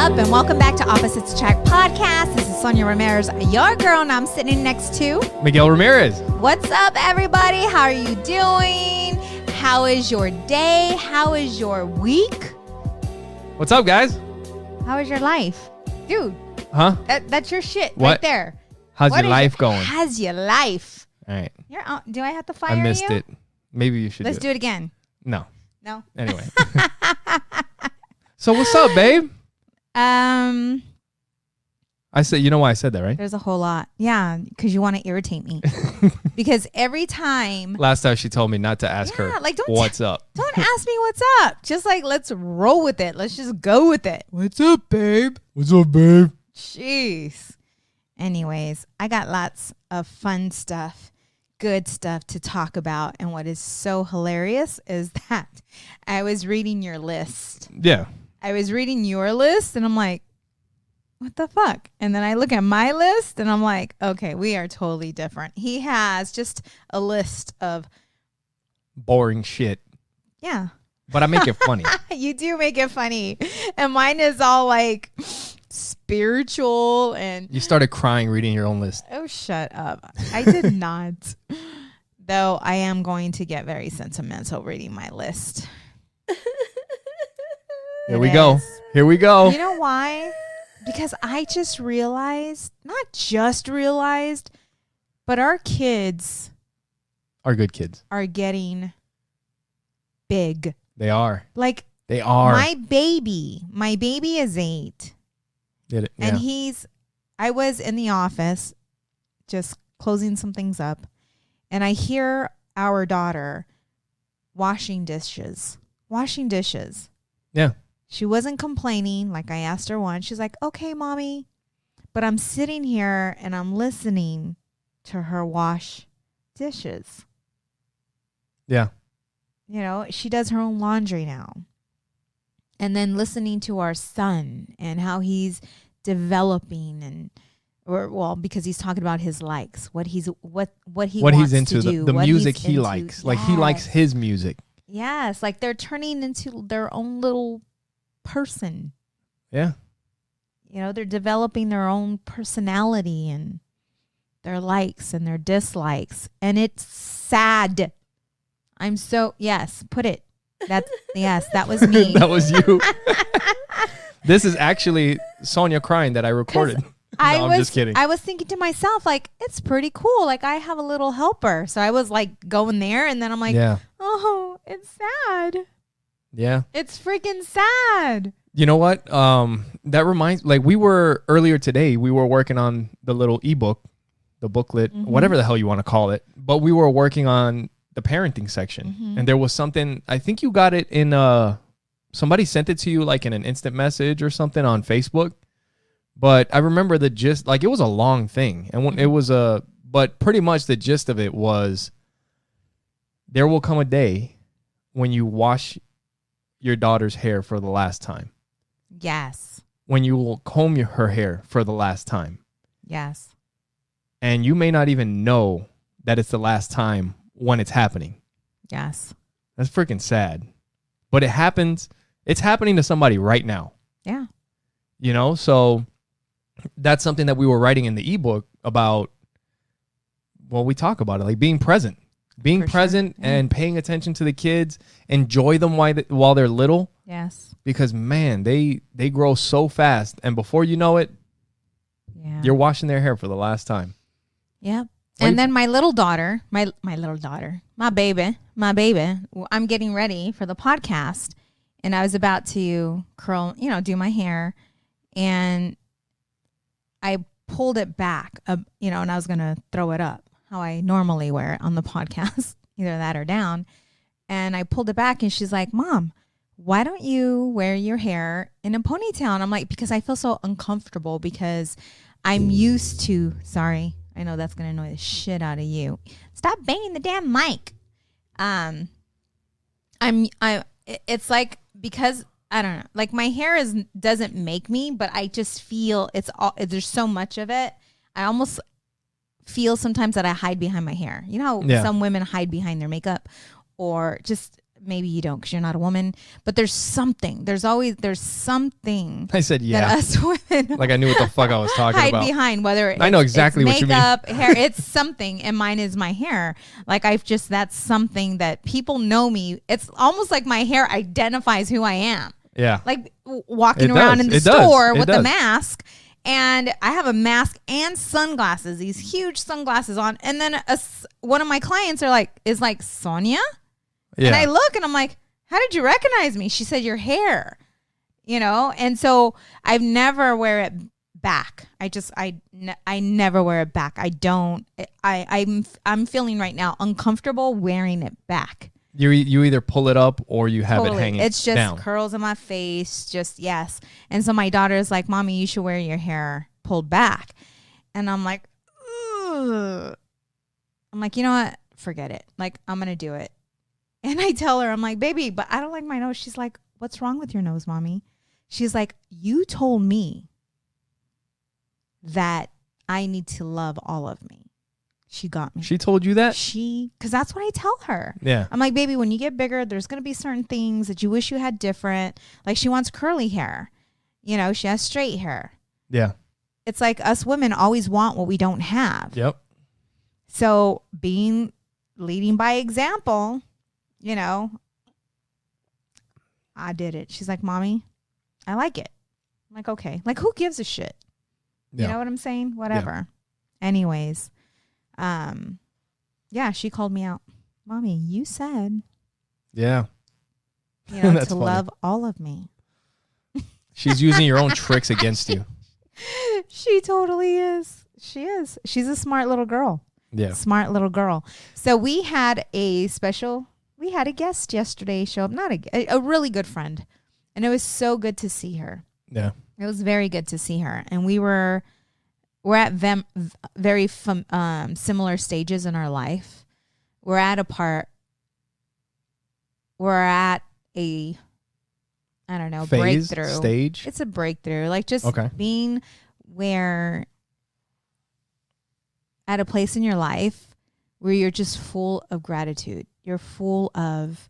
up, and welcome back to Opposites Attract Podcast. This is Sonja Ramirez, your girl, and I'm sitting next to Miguel Ramirez. What's up, everybody? How are you doing? How is your day? How is your week? What's up, guys? How is your life? Dude, Huh? that's your shit What? right there. How's your life going? How's your life? All right. Do I have to fire you? I missed it. Maybe you should Let's do do it again. No. No? Anyway. So what's up, babe? I said, you know why I said that, right? There's a whole lot. Yeah, because you want to irritate me. Because every time. Last time she told me not to ask her what's up. Don't ask me what's up. Just like, let's roll with it. Let's just go with it. What's up, babe? What's up, babe? Jeez. Anyways, I got lots of fun stuff, good stuff to talk about. And what is so hilarious is that I was reading your list. Yeah. I was reading your list and I'm like, what the fuck? And then I look at my list and I'm like, okay, we are totally different. He has just a list of boring shit. Yeah. But I make it funny. You do make it funny. And mine is all like spiritual and you started crying reading your own list. Oh, shut up. I did not. Though I am going to get very sentimental reading my list. Here we go. Here we go. You know why? Because I just realized, not just realized, but our kids are good kids. Are getting big. They are. Like they are. My baby is 8. Did it? Yeah. And I was in the office just closing some things up, and I hear our daughter washing dishes. Yeah. She wasn't complaining like I asked her once. She's like, okay, mommy. But I'm sitting here and I'm listening to her wash dishes. Yeah. You know, she does her own laundry now. And then listening to our son and how he's developing because he's talking about his likes, what he wants into, to do, the music he into. likes. Yes. Like he likes his music. Yes, like they're turning into their own little person. Yeah. You know, they're developing their own personality and their likes and their dislikes. And it's sad. Put it. That was me. That was you. This is actually Sonja crying that I recorded. I'm just kidding. I was thinking to myself, like, it's pretty cool. Like, I have a little helper. So I was like going there and then I'm like, oh, it's sad. Yeah. It's freaking sad. You know what? That reminds, like earlier today, we were working on the little ebook, the booklet, whatever the hell you want to call it. But we were working on the parenting section. And there was something, I think you got it in, somebody sent it to you like in an instant message or something on Facebook. But I remember the gist, like it was a long thing. And it was but pretty much the gist of it was there will come a day when you wash your daughter's hair for the last time. Yes. When you will comb her hair for the last time. Yes. And you may not even know that it's the last time when it's happening. Yes. That's freaking sad. But it happens. It's happening to somebody right now. Yeah. You know, so that's something that we were writing in the ebook about. Well, we talk about it, like being present. Being present and paying attention to the kids, enjoy them while they're little. Yes. Because, man, they grow so fast. And before you know it, you're washing their hair for the last time. Yeah. And then my little daughter, my baby, I'm getting ready for the podcast. And I was about to do my hair. And I pulled it back, and I was going to throw it up. How I normally wear it on the podcast, either that or down. And I pulled it back and she's like, Mom, why don't you wear your hair in a ponytail? And I'm like, because I feel so uncomfortable because I'm used to, sorry, I know that's going to annoy the shit out of you. Stop banging the damn mic. It's like, because I don't know, like my hair doesn't make me, but I just feel there's so much of it. I almost feel sometimes that I hide behind my hair. You know how some women hide behind their makeup or just maybe you don't because you're not a woman, but there's something. There's something. I said, yeah. That us women like I knew what the fuck I was talking hide about. behind, whether I know exactly what you mean. Makeup, hair, it's something, and mine is my hair. Like that's something that people know me. It's almost like my hair identifies who I am. Yeah. Like walking around in the store with a mask. And I have a mask and sunglasses, these huge sunglasses on. And then one of my clients is like, Sonja? Yeah. And I look and I'm like, how did you recognize me? She said, your hair, And so I've never wear it back. I never wear it back. I don't. I'm feeling right now uncomfortable wearing it back. You either pull it up or you have it hanging. It's just down. Curls in my face. Just yes. And so my daughter's like, Mommy, you should wear your hair pulled back. And I'm like, ugh. I'm like, you know what? Forget it. Like, I'm gonna do it. And I tell her, I'm like, baby, but I don't like my nose. She's like, what's wrong with your nose, Mommy? She's like, you told me that I need to love all of me. She got me. She told you that? Because that's what I tell her. Yeah. I'm like, baby, when you get bigger, there's going to be certain things that you wish you had different. Like she wants curly hair. She has straight hair. Yeah. It's like us women always want what we don't have. Yep. So leading by example, I did it. She's like, Mommy, I like it. I'm like, okay. Like, who gives a shit? Yeah. You know what I'm saying? Whatever. Yeah. Anyways. She called me out. Mommy, you said, yeah, to funny. Love all of me. She's using your own tricks against you. She totally is. She is. She's a smart little girl. Yeah. Smart little girl. So we had a guest yesterday show up, not a really good friend. And it was so good to see her. Yeah. It was very good to see her. And we're at very similar stages in our life. We're at a phase, breakthrough stage. It's a breakthrough, like just being where at a place in your life where you're just full of gratitude. You're full of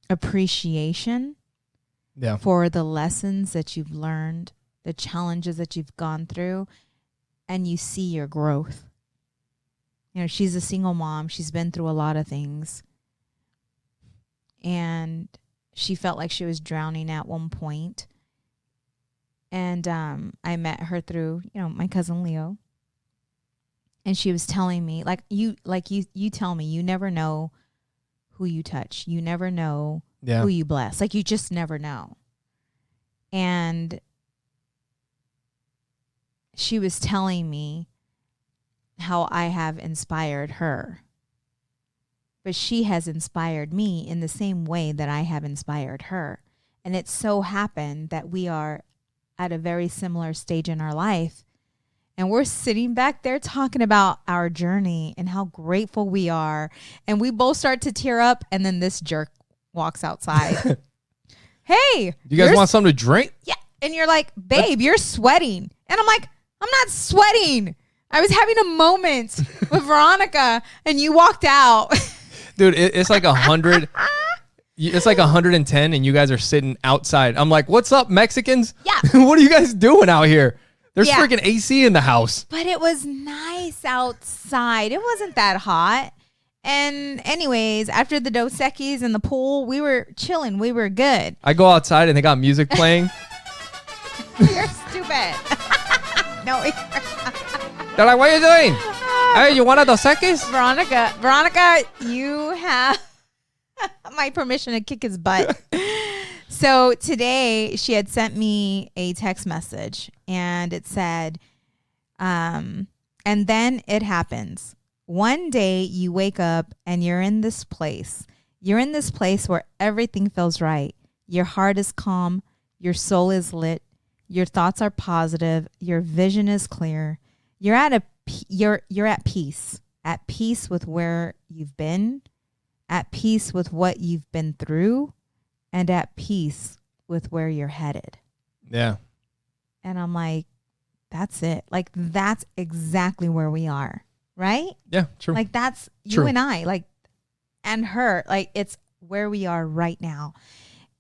appreciation for the lessons that you've learned, the challenges that you've gone through, and you see your growth. She's a single mom. She's been through a lot of things. And she felt like she was drowning at one point. And I met her through, my cousin Leo. And she was telling me, you tell me, you never know who you touch. You never know who you bless. Like, you just never know. And she was telling me how I have inspired her. But she has inspired me in the same way that I have inspired her. And it so happened that we are at a very similar stage in our life. And we're sitting back there talking about our journey and how grateful we are. And we both start to tear up. And then this jerk walks outside. Hey. You guys want something to drink? Yeah. And you're like, babe, you're sweating. And I'm like, I'm not sweating. I was having a moment with Veronica and you walked out. Dude, it's like 100. It's like 110 and you guys are sitting outside. I'm like, what's up, Mexicans? Yeah. What are you guys doing out here? There's freaking AC in the house. But it was nice outside. It wasn't that hot. And anyways, after the Dos Equis and the pool, we were chilling. We were good. I go outside and they got music playing. You're stupid. No. They're like, what are you doing? Hey, you want a Dos Equis? Veronica, you have my permission to kick his butt. So today she had sent me a text message and it said, and then it happens. One day you wake up and you're in this place. You're in this place where everything feels right. Your heart is calm. Your soul is lit. Your thoughts are positive. Your vision is clear. You're at peace. At peace with where you've been. At peace with what you've been through. And at peace with where you're headed. Yeah. And I'm like, that's it. Like, that's exactly where we are. Right? Yeah, true. Like, that's true. You and I. Like, and hurt. Like, it's where we are right now.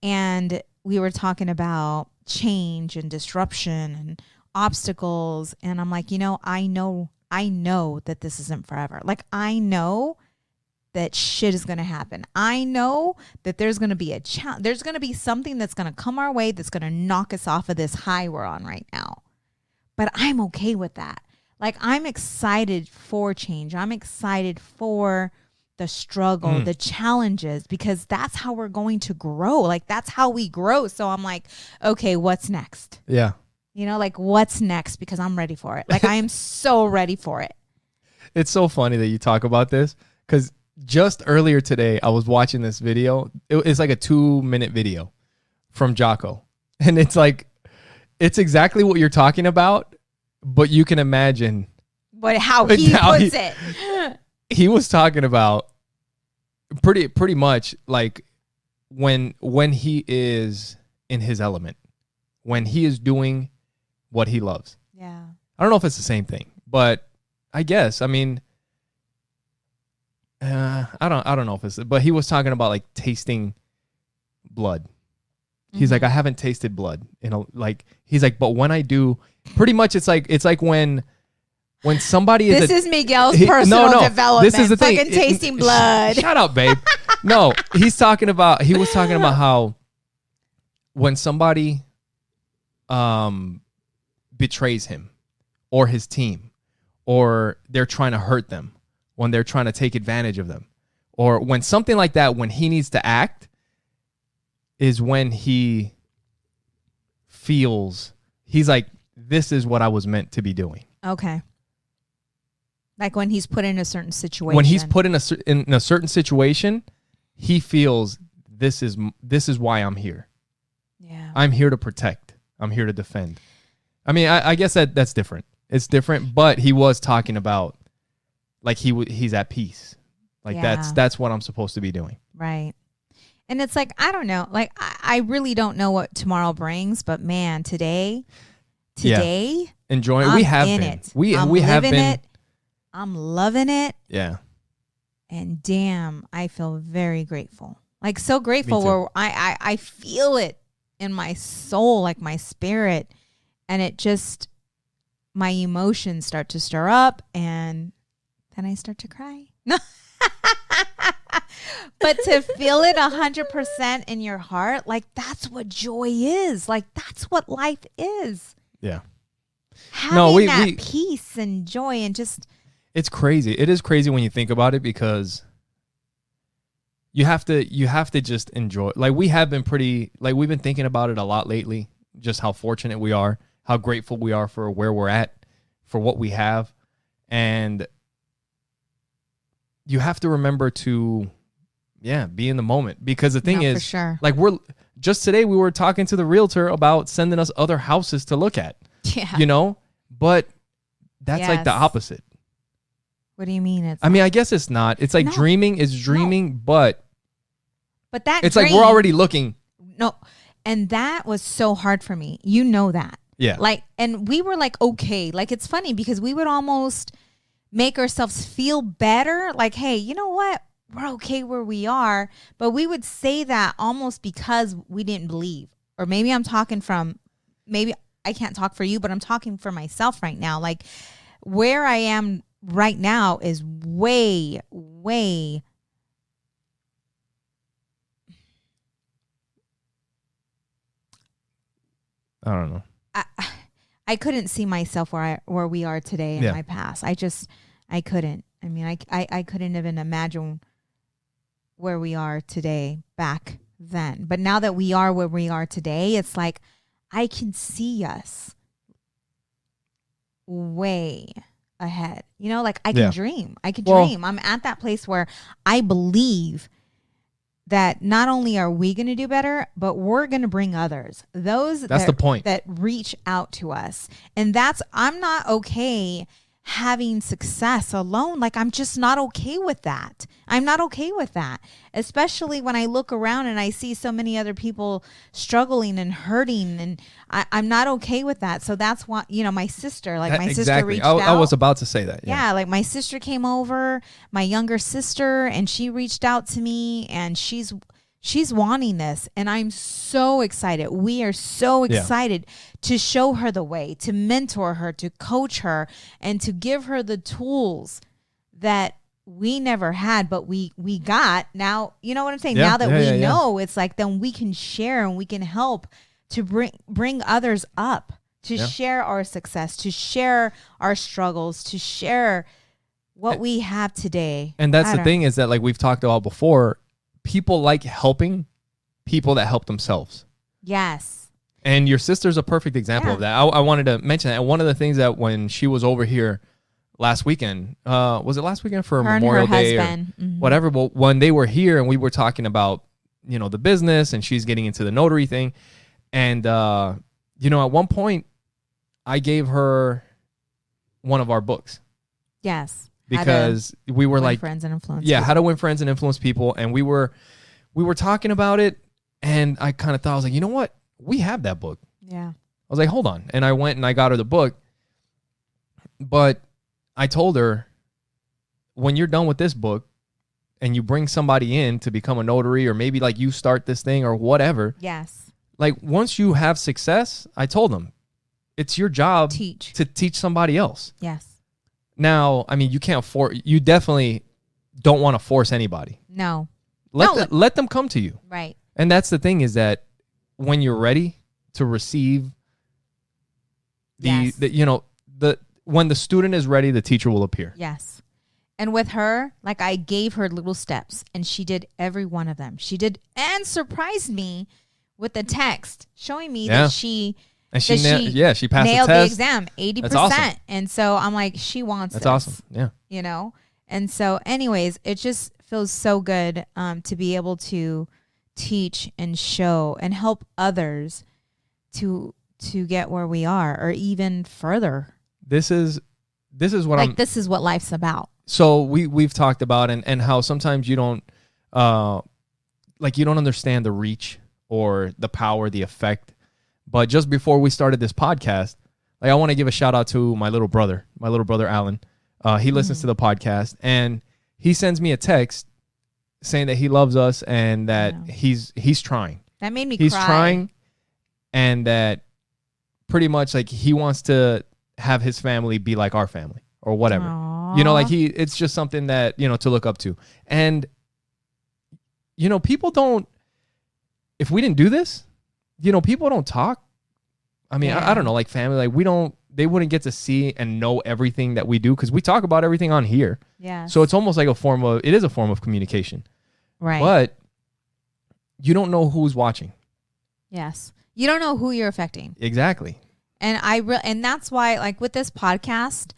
And we were talking about change and disruption and obstacles. And I'm like, I know that this isn't forever. Like, I know that shit is going to happen. I know that there's going to be there's going to be something that's going to come our way that's going to knock us off of this high we're on right now. But I'm okay with that. Like, I'm excited for change. I'm excited for the struggle, the challenges, because that's how we're going to grow. Like, that's how we grow. So I'm like, okay, what's next? Yeah. Like, what's next? Because I'm ready for it. Like, I am so ready for it. It's so funny that you talk about this, because just earlier today, I was watching this video. It's like a 2-minute video from Jocko. And it's like, it's exactly what you're talking about, but you can imagine how he puts it. He was talking about pretty much like when he is in his element, when he is doing what he loves. Yeah. I don't know if it's the same thing, but I guess, I mean, I don't know if it's, but he was talking about like tasting blood. He's like, I haven't tasted blood, he's like, but when I do, pretty much it's like when somebody is this is Miguel's personal development. This is the thing. Tasting blood. Shut up, babe. No, he was talking about how when somebody betrays him or his team, or they're trying to hurt them, when they're trying to take advantage of them, or when something like that, when he needs to act, is when he feels, he's like, this is what I was meant to be doing. Okay. Like when he's put in a certain situation. When he's put in a certain situation, he feels this is why I'm here. Yeah. I'm here to protect. I'm here to defend. I mean, I guess that's different. It's different, but he was talking about like he's at peace. Like that's what I'm supposed to be doing. Right. And it's like, I don't know. Like, I really don't know what tomorrow brings, but man, today, enjoying. We have been. It. We have been. It. I'm loving it. Yeah. And damn, I feel very grateful. Like, so grateful where I feel it in my soul, like my spirit. And it just, my emotions start to stir up, and then I start to cry. No. But to feel it 100% in your heart, like, that's what joy is. Like, that's what life is. Yeah. Having that peace and joy, and just. It's crazy. It is crazy when you think about it, because you have to just enjoy. Like, we've been thinking about it a lot lately, just how fortunate we are, how grateful we are for where we're at, for what we have. And you have to remember to, be in the moment, because the thing is, for sure. Like, today we were talking to the realtor about sending us other houses to look at, but that's like the opposite. What do you mean? I mean, I guess it's not. It's like dreaming is dreaming, but that it's like we're already looking. No, and that was so hard for me. You know that. Yeah. Like, and we were like, okay, like, it's funny because we would almost make ourselves feel better. Like, hey, you know what? We're okay where we are. But we would say that almost because we didn't believe. Or maybe I'm talking from, maybe I can't talk for you, but I'm talking for myself right now. Like, where I am right now is way, way. I don't know. I couldn't see myself where we are today in my past. I couldn't. I mean, I couldn't even imagine where we are today back then. But now that we are where we are today, it's like I can see us way ahead. Like I can dream. I can dream. I'm at that place where I believe that not only are we going to do better, but we're going to bring others. That's the point. That reach out to us. And I'm not okay having success alone. Like, I'm just not okay with that. I'm not okay with that, especially when I look around and I see so many other people struggling and hurting, and I'm not okay with that. So that's why, my sister, sister reached out. I was about to say that. Yeah, like my sister came over, my younger sister, and she reached out to me, and she's wanting this, and I'm so excited. We are so excited to show her the way, to mentor her, to coach her, and to give her the tools that we never had, but we got. Now, you know what I'm saying? Now that we know, it's like then we can share and we can help to bring others up, to share our success, to share our struggles, to share what we have today. And that's the thing, is that, like we've talked about before, people like helping people that help themselves. Yes. And your sister's a perfect example of that. I wanted to mention that. And one of the things that when she was over here last weekend, was it last weekend for Memorial Day or whatever? Well, when they were here and we were talking about, the business, and she's getting into the notary thing. And, at one point I gave her one of our books. Yes. Because we were like friends and influence. Yeah, how to win friends and influence people. And we were talking about it, and I kind of thought, I was like, you know what? We have that book. Yeah. I was like, hold on. And I went and I got her the book. But I told her, when you're done with this book and you bring somebody in to become a notary, or maybe like you start this thing or whatever. Yes. Like, once you have success, I told them, it's your job to teach somebody else. Yes. Now, I mean, you definitely don't want to force anybody. No. Let them come to you. Right. And that's the thing, is that when you're ready to receive when the student is ready, the teacher will appear. Yes. And with her, like, I gave her little steps, and she did every one of them. She did, and surprised me with the text showing me that she passed nailed the the test. exam 80%. That's awesome. And so I'm like, she wants That's this. awesome. Yeah. And so anyways, it just feels so good to be able to teach and show and help others to get where we are, or even further. This is what this is what life's about. So we've talked about and how sometimes you don't you don't understand the reach or the power, the effect. But just before we started this podcast, like, I want to give a shout out to my little brother Alan. He listens to the podcast, and he sends me a text saying that he loves us and that he's trying. That made me cry. He's trying, and that pretty much, like, he wants to have his family be like our family or whatever. Aww. It's just something that, to look up to. And, people don't, if we didn't do this, people don't talk. I mean, I don't know, like family, like they wouldn't get to see and know everything that we do, because we talk about everything on here. Yeah. So it's almost like it is a form of communication. Right. But you don't know who's watching. Yes. You don't know who you're affecting. Exactly. And and that's why, like, with this podcast,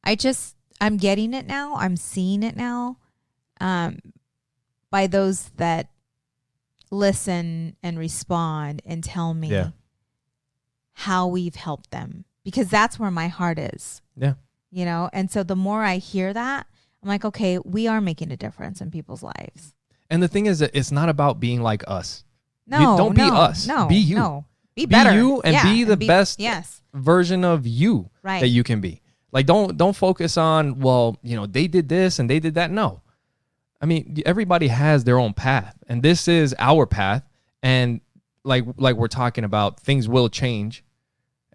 I'm getting it now. I'm seeing it now, by those that listen and respond and tell me how we've helped them, because that's where my heart is. Yeah. And so the more I hear that, I'm like, okay, we are making a difference in people's lives. And the thing is that it's not about being like us. Don't be us. No, be you. No. Be better. Be you and be the best version of you that you can be. Like, don't focus on, well, they did this and they did that. No. I mean, everybody has their own path, and this is our path. And like we're talking about, things will change,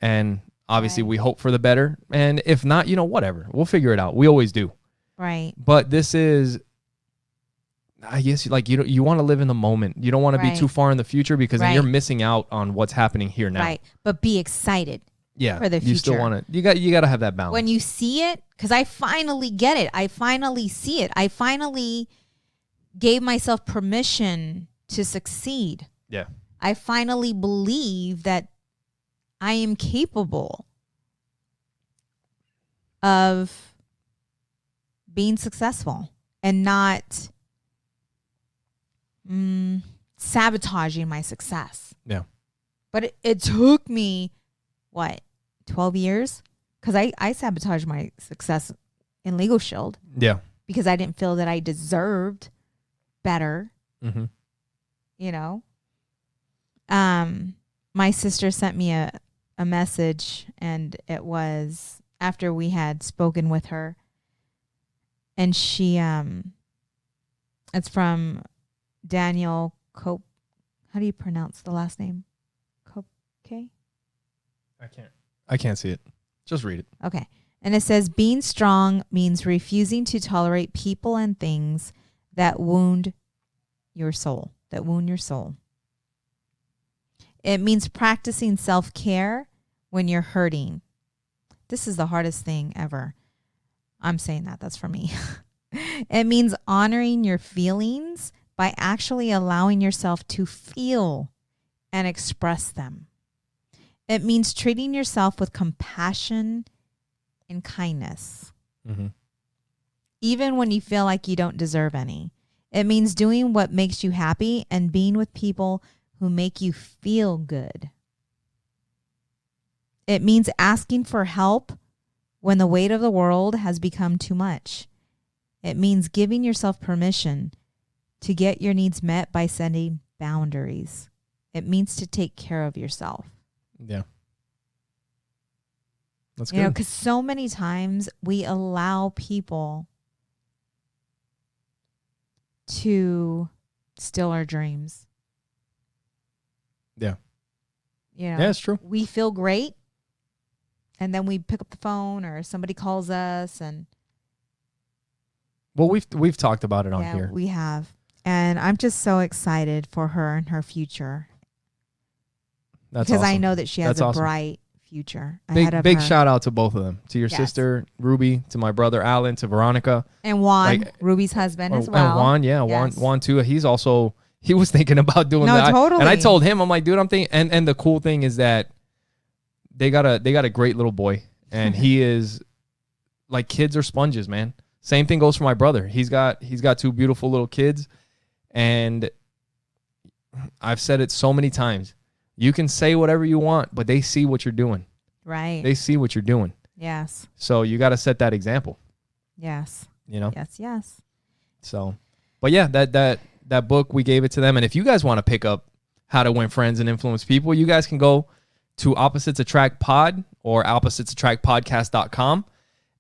and obviously we hope for the better. And if not, whatever, we'll figure it out. We always do. Right. But this is, I guess, like, you want to live in the moment. You don't want to be too far in the future, because then you're missing out on what's happening here now. Right. But be excited. Yeah. For the future. You still want to. You got to have that balance. When you see it, because I finally get it. I finally see it. I finally gave myself permission to succeed. Yeah. I finally believe that I am capable of being successful and not sabotaging my success. Yeah. But it took me, 12 years? because I sabotaged my success in Legal Shield. Yeah. Because I didn't feel that I deserved better. Mm-hmm. You know? My sister sent me a message, and it was after we had spoken with her. And she, it's from Daniel Cope. How do you pronounce the last name? Cope? Okay. I can't see it. Just read it. Okay. And it says, being strong means refusing to tolerate people and things that wound your soul. It means practicing self-care when you're hurting. This is the hardest thing ever. I'm saying that. That's for me. It means honoring your feelings by actually allowing yourself to feel and express them. It means treating yourself with compassion and kindness, even when you feel like you don't deserve any. It means doing what makes you happy and being with people who make you feel good. It means asking for help when the weight of the world has become too much. It means giving yourself permission to get your needs met by setting boundaries. It means to take care of yourself. Yeah. That's good. You know, because so many times we allow people to steal our dreams. Yeah. You know, yeah, it's true. We feel great, and then we pick up the phone or somebody calls us, and well, we've talked about it on here. We have. And I'm just so excited for her and her future. That's because awesome. I know that she has a bright future ahead of big her. shout out to both of them. To your sister, Ruby, to my brother, Alan, to Veronica. And Juan, Ruby's husband as well. And Juan, yeah. Yes. Juan too. He was thinking about doing that. Totally. And I told him, I'm like, dude, I'm thinking, and the cool thing is that they got a great little boy. And he is, like, kids are sponges, man. Same thing goes for my brother. He's got two beautiful little kids. And I've said it so many times. You can say whatever you want, but they see what you're doing. Right. They see what you're doing. Yes. So you got to set that example. Yes. You know? Yes. So, but yeah, that book, we gave it to them. And if you guys want to pick up How to Win Friends and Influence People, you guys can go to Opposites Attract Pod or oppositesattractpodcast.com.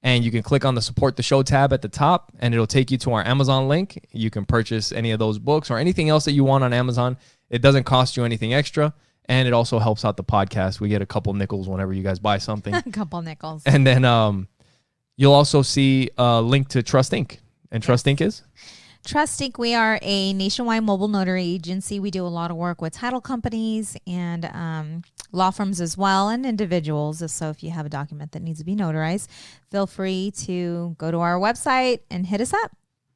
And you can click on the Support the Show tab at the top, and it'll take you to our Amazon link. You can purchase any of those books or anything else that you want on Amazon. It doesn't cost you anything extra, and it also helps out the podcast. We get a couple nickels whenever you guys buy something. A couple nickels. And then you'll also see a link to Trust Inc. And Trust Inc. is? Trust Inc. We are a nationwide mobile notary agency. We do a lot of work with title companies and law firms as well, and individuals. So if you have a document that needs to be notarized, feel free to go to our website and hit us up.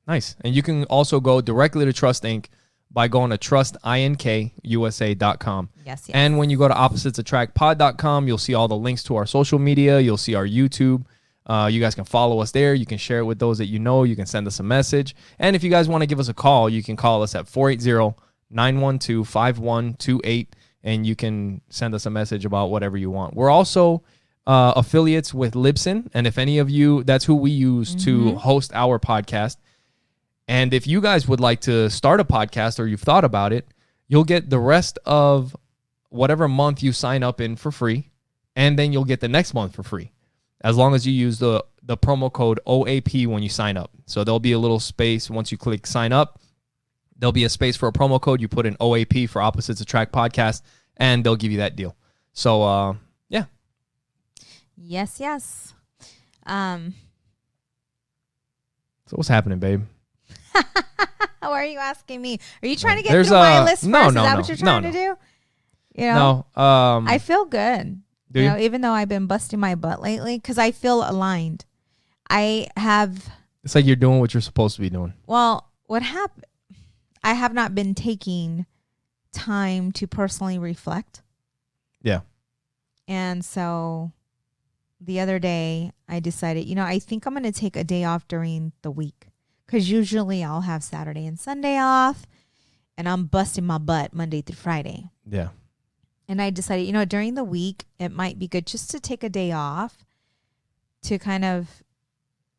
Nice. And you can also go directly to Trust Inc. by going to trustinkusa.com. Yes. And when you go to oppositesattractpod.com, you'll see all the links to our social media. You'll see our YouTube. You guys can follow us there. You can share it with those that you know. You can send us a message. And if you guys want to give us a call, you can call us at 480-912-5128, and you can send us a message about whatever you want. We're also affiliates with Libsyn, and if any of you, that's who we use to host our podcast. And if you guys would like to start a podcast or you've thought about it, you'll get the rest of whatever month you sign up in for free, and then you'll get the next month for free, as long as you use the promo code OAP when you sign up. So there'll be a little space once you click sign up. There'll be a space for a promo code. You put in OAP for Opposites Attract Podcast, and they'll give you that deal. So, yeah. Yes. So what's happening, babe? Why are you asking me? Are you trying to get through my list first? Is that what you're trying to do? You know, no. I feel good. Do you? Even though I've been busting my butt lately, because I feel aligned. It's like you're doing what you're supposed to be doing. Well, what happened? I have not been taking time to personally reflect. Yeah. And so the other day I decided, I think I'm going to take a day off during the week, because usually I'll have Saturday and Sunday off, and I'm busting my butt Monday through Friday. Yeah. And I decided, during the week, it might be good just to take a day off to kind of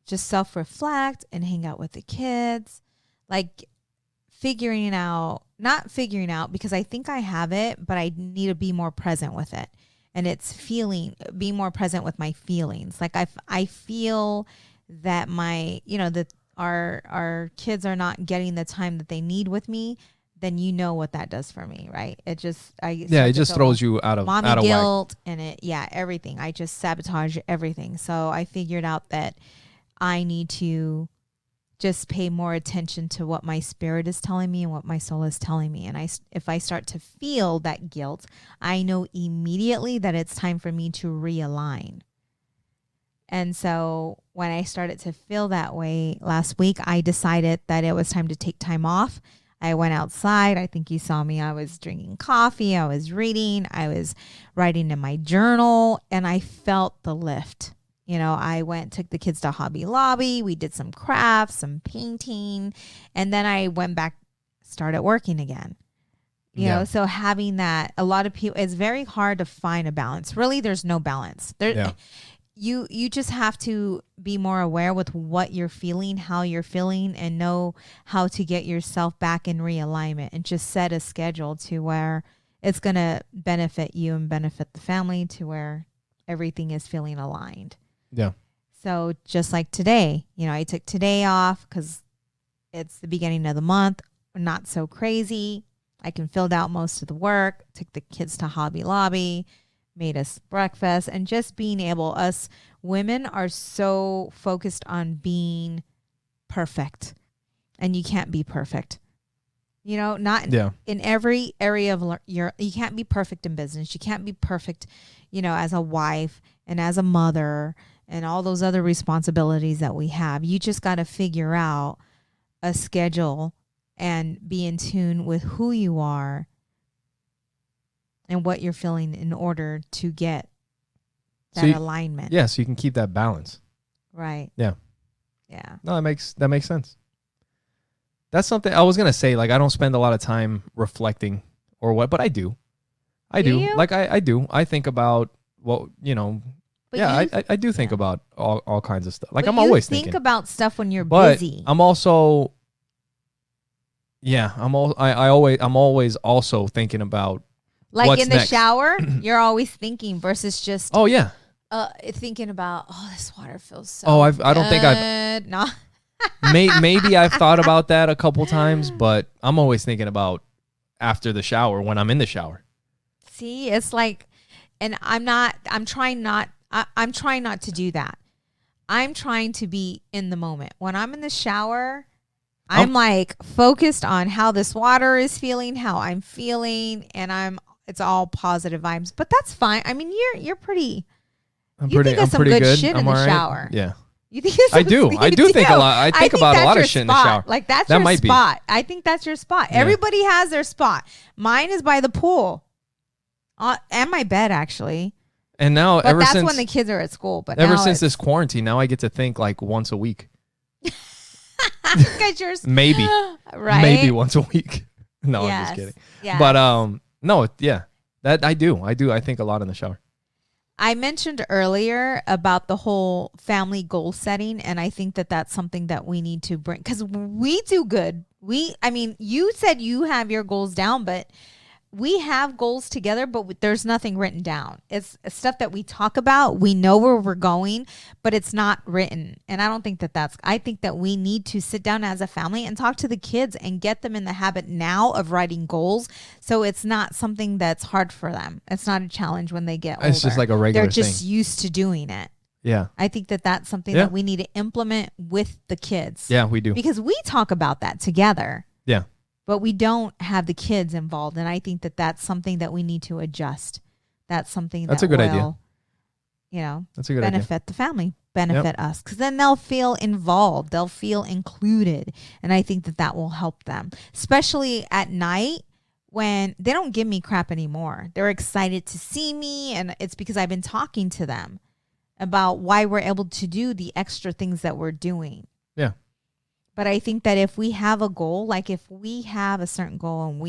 just self-reflect and hang out with the kids, like not figuring out because I think I have it, but I need to be more present with it. And it's be more present with my feelings. Like I feel that that our kids are not getting the time that they need with me, then you know what that does for me, right? It just throws you out of guilt whack. And everything. I just sabotage everything. So I figured out that I need to just pay more attention to what my spirit is telling me and what my soul is telling me. And if I start to feel that guilt, I know immediately that it's time for me to realign. And so when I started to feel that way last week, I decided that it was time to take time off. I went outside. I think you saw me. I was drinking coffee. I was reading. I was writing in my journal, and I felt the lift. I took the kids to Hobby Lobby. We did some crafts, some painting, and then I went back, started working again. You know, so having that, a lot of people, it's very hard to find a balance. Really, there's no balance. You just have to be more aware with what you're feeling, how you're feeling, and know how to get yourself back in realignment, and just set a schedule to where it's going to benefit you and benefit the family, to where everything is feeling aligned. Yeah. So just like today, I took today off because it's the beginning of the month. Not so crazy. I can fill out most of the work. Took the kids to Hobby Lobby, made us breakfast, and just being able, us women are so focused on being perfect, and you can't be perfect. Not in every area of you can't be perfect in business. You can't be perfect, as a wife and as a mother and all those other responsibilities that we have. You just got to figure out a schedule and be in tune with who you are and what you're feeling in order to get that alignment. Yeah, so you can keep that balance. Right. Yeah. Yeah. No, that makes sense. That's something I was going to say. Like, I don't spend a lot of time reflecting or what, but I do. I do. Like, I do. I think about what, but I do think about all kinds of stuff. Like, I'm always thinking. You think about stuff when you're busy. I'm also, I'm always also thinking about like what's in the next. Shower, you're always thinking versus just thinking about, this water feels so I don't think I've no. maybe I've thought about that a couple times, but I'm always thinking about after the shower when I'm in the shower. See, it's like, and I'm trying not to do that. I'm trying to be in the moment. When I'm in the shower, I'm like focused on how this water is feeling, how I'm feeling, and it's all positive vibes. But that's fine. I mean, you're pretty. You think of some good shit in the shower. Yeah. You think I do. I do think a lot. I think about a lot of shit in the shower. Like that's your spot. I think that's your spot. Yeah. Everybody has their spot. Mine is by the pool, and my bed actually. And now, but that's when the kids are at school. But ever since this quarantine, now I get to think like once a week. Because you're maybe right. Maybe once a week. No, I'm just kidding. Yeah. But no, yeah, that I do. I think a lot in the shower. I mentioned earlier about the whole family goal setting, and I think that that's something that we need to bring, because we do good. You said you have your goals down, but we have goals together, but there's nothing written down. It's stuff that we talk about. We know where we're going, but it's not written. And I don't think I think that we need to sit down as a family and talk to the kids and get them in the habit now of writing goals. So it's not something that's hard for them. It's not a challenge when they get older. It's just like a regular thing. They're just used to doing it. Yeah. I think that that's something that we need to implement with the kids. Yeah, we do. Because we talk about that together. Yeah. But we don't have the kids involved. And I think that that's something that we need to adjust. That's something that's a good idea. That's a good benefit the family, benefit us. Because then they'll feel involved. They'll feel included. And I think that that will help them. Especially at night when they don't give me crap anymore. They're excited to see me. And it's because I've been talking to them about why we're able to do the extra things that we're doing. Yeah. But I think that if we have a goal, like if we have a certain goal and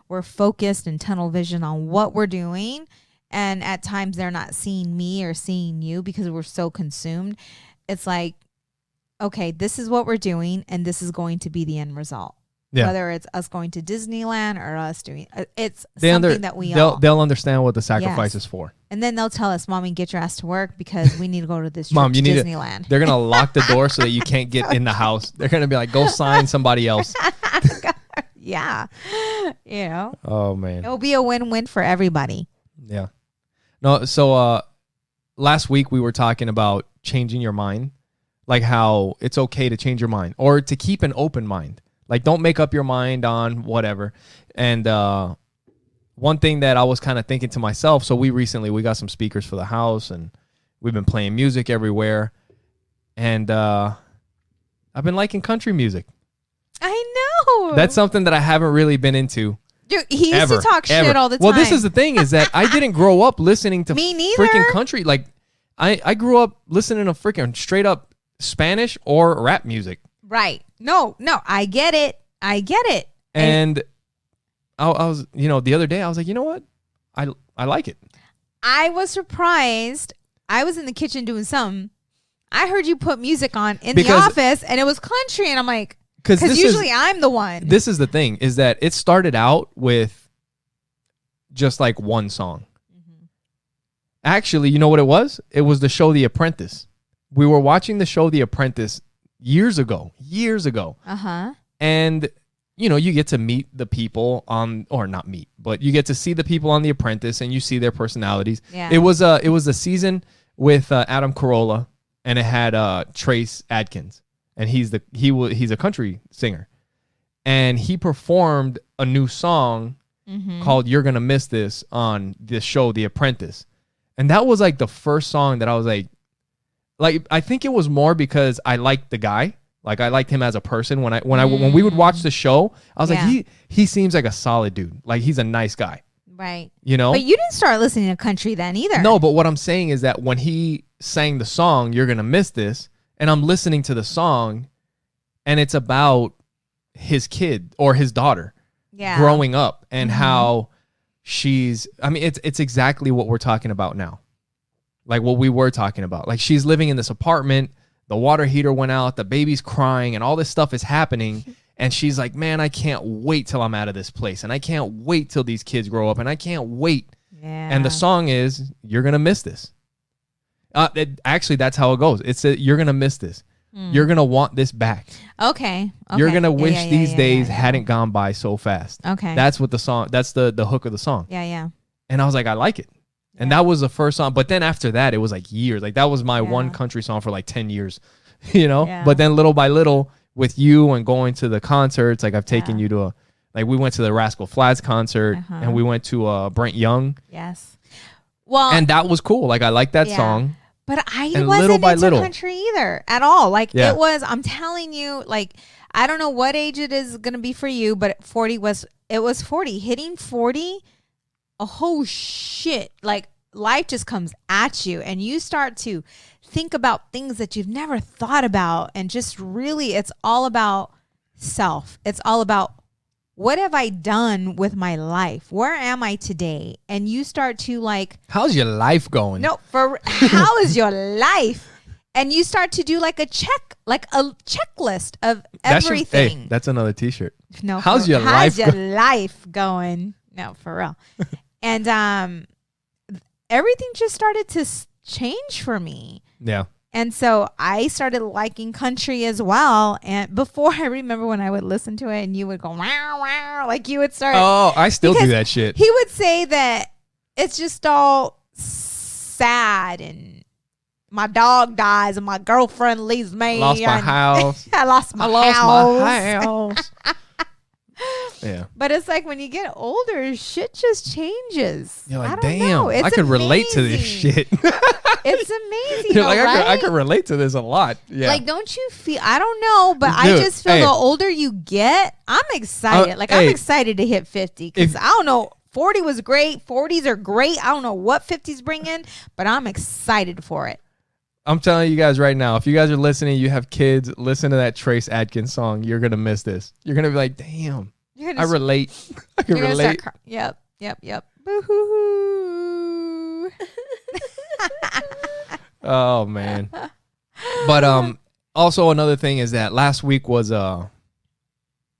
we're focused and tunnel vision on what we're doing, and at times they're not seeing me or seeing you because we're so consumed. It's like, okay, this is what we're doing, and this is going to be the end result. Yeah. Whether it's us going to Disneyland or us doing, it's something that they'll understand what the sacrifice is for. And then they'll tell us, "Mommy, get your ass to work because we need to go to this Mom, trip to Disneyland." They're gonna lock the door so that you can't get in the house. They're gonna be like, "Go sign somebody else." Yeah, you know. Oh man, it'll be a win-win for everybody. Yeah. No. So last week we were talking about changing your mind, like how it's okay to change your mind or to keep an open mind. Like, don't make up your mind on whatever. And one thing that I was kind of thinking to myself, so we got some speakers for the house, and we've been playing music everywhere. And I've been liking country music. I know. That's something that I haven't really been into. Dude, he used to talk shit all the time. Well, this is the thing, is that I didn't grow up listening to Me neither. freaking country. Like, I grew up listening to freaking straight up Spanish or rap music. Right. No, I get it. And I was, the other day I was like, you know what? I like it. I was surprised. I was in the kitchen doing something. I heard you put music on in the office, and it was country, and I'm like, because usually I'm the one. This is the thing, is that it started out with just like one song. Mm-hmm. Actually, you know what it was? It was the show The Apprentice. We were watching the show The Apprentice years ago. Uh-huh. And, you get to meet the people but you get to see the people on The Apprentice, and you see their personalities. Yeah. It was a season with Adam Carolla, and it had Trace Adkins, and he's a country singer, and he performed a new song called "You're Gonna Miss This" on this show The Apprentice, and that was like the first song that I was like I think it was more because I liked the guy. Like, I liked him as a person. When we would watch the show, I was like, he seems like a solid dude. Like, he's a nice guy. Right. But you didn't start listening to country then either. No, but what I'm saying is that when he sang the song, "You're Gonna Miss This," and I'm listening to the song, and it's about his kid or his daughter growing up, and how it's exactly what we're talking about now. Like what we were talking about. Like, she's living in this apartment, the water heater went out, the baby's crying, and all this stuff is happening. And she's like, man, I can't wait till I'm out of this place. And I can't wait till these kids grow up. And I can't wait. Yeah. And the song is, "You're going to miss this." Actually, that's how it goes. It's "You're going to miss this." You're going to want this back. Okay. You're going to wish these days hadn't gone by so fast. Okay. That's what the song, that's the hook of the song. Yeah. And I was like, I like it. And that was the first song. But then after that, it was like years. Like, that was my one country song for like 10 years, Yeah. But then little by little, with you and going to the concerts, like I've taken you to we went to the Rascal Flatts concert, and we went to Brent Young. Yes. Well. And that was cool. Like, I like that song. But I wasn't into country either at all. Like, it was, I'm telling you, like, I don't know what age it is going to be for you, but it was 40. Hitting 40, oh shit. Like, life just comes at you, and you start to think about things that you've never thought about, and just really, it's all about self. It's all about, what have I done with my life? Where am I today? And you start to like, how's your life going? No, how is your life? And you start to do like a checklist of everything. That's another t-shirt. No, how's your life going? No, for real. And everything just started to change for me. Yeah. And so I started liking country as well. And before, I remember when I would listen to it and you would go, wow, wow, like you would start. Oh, I still do that shit. He would say that it's just all sad, and my dog dies and my girlfriend leaves me. Lost my house. I lost my house. Yeah. But it's like when you get older, shit just changes. You're like, damn, I could relate to this shit. It's amazing. You're like, right? I could relate to this a lot. Yeah. Like, don't you feel, I don't know, but dude, I just feel the older you get, I'm excited. I'm excited to hit 50 because I don't know, 40 was great. 40s are great. I don't know what 50s bring in, but I'm excited for it. I'm telling you guys right now, if you guys are listening, you have kids, listen to that Trace Adkins song. You're going to miss this. You're going to be like, damn, I relate. I can relate. Yep. Boo-hoo-hoo. you. Oh man. But also another thing is that last week was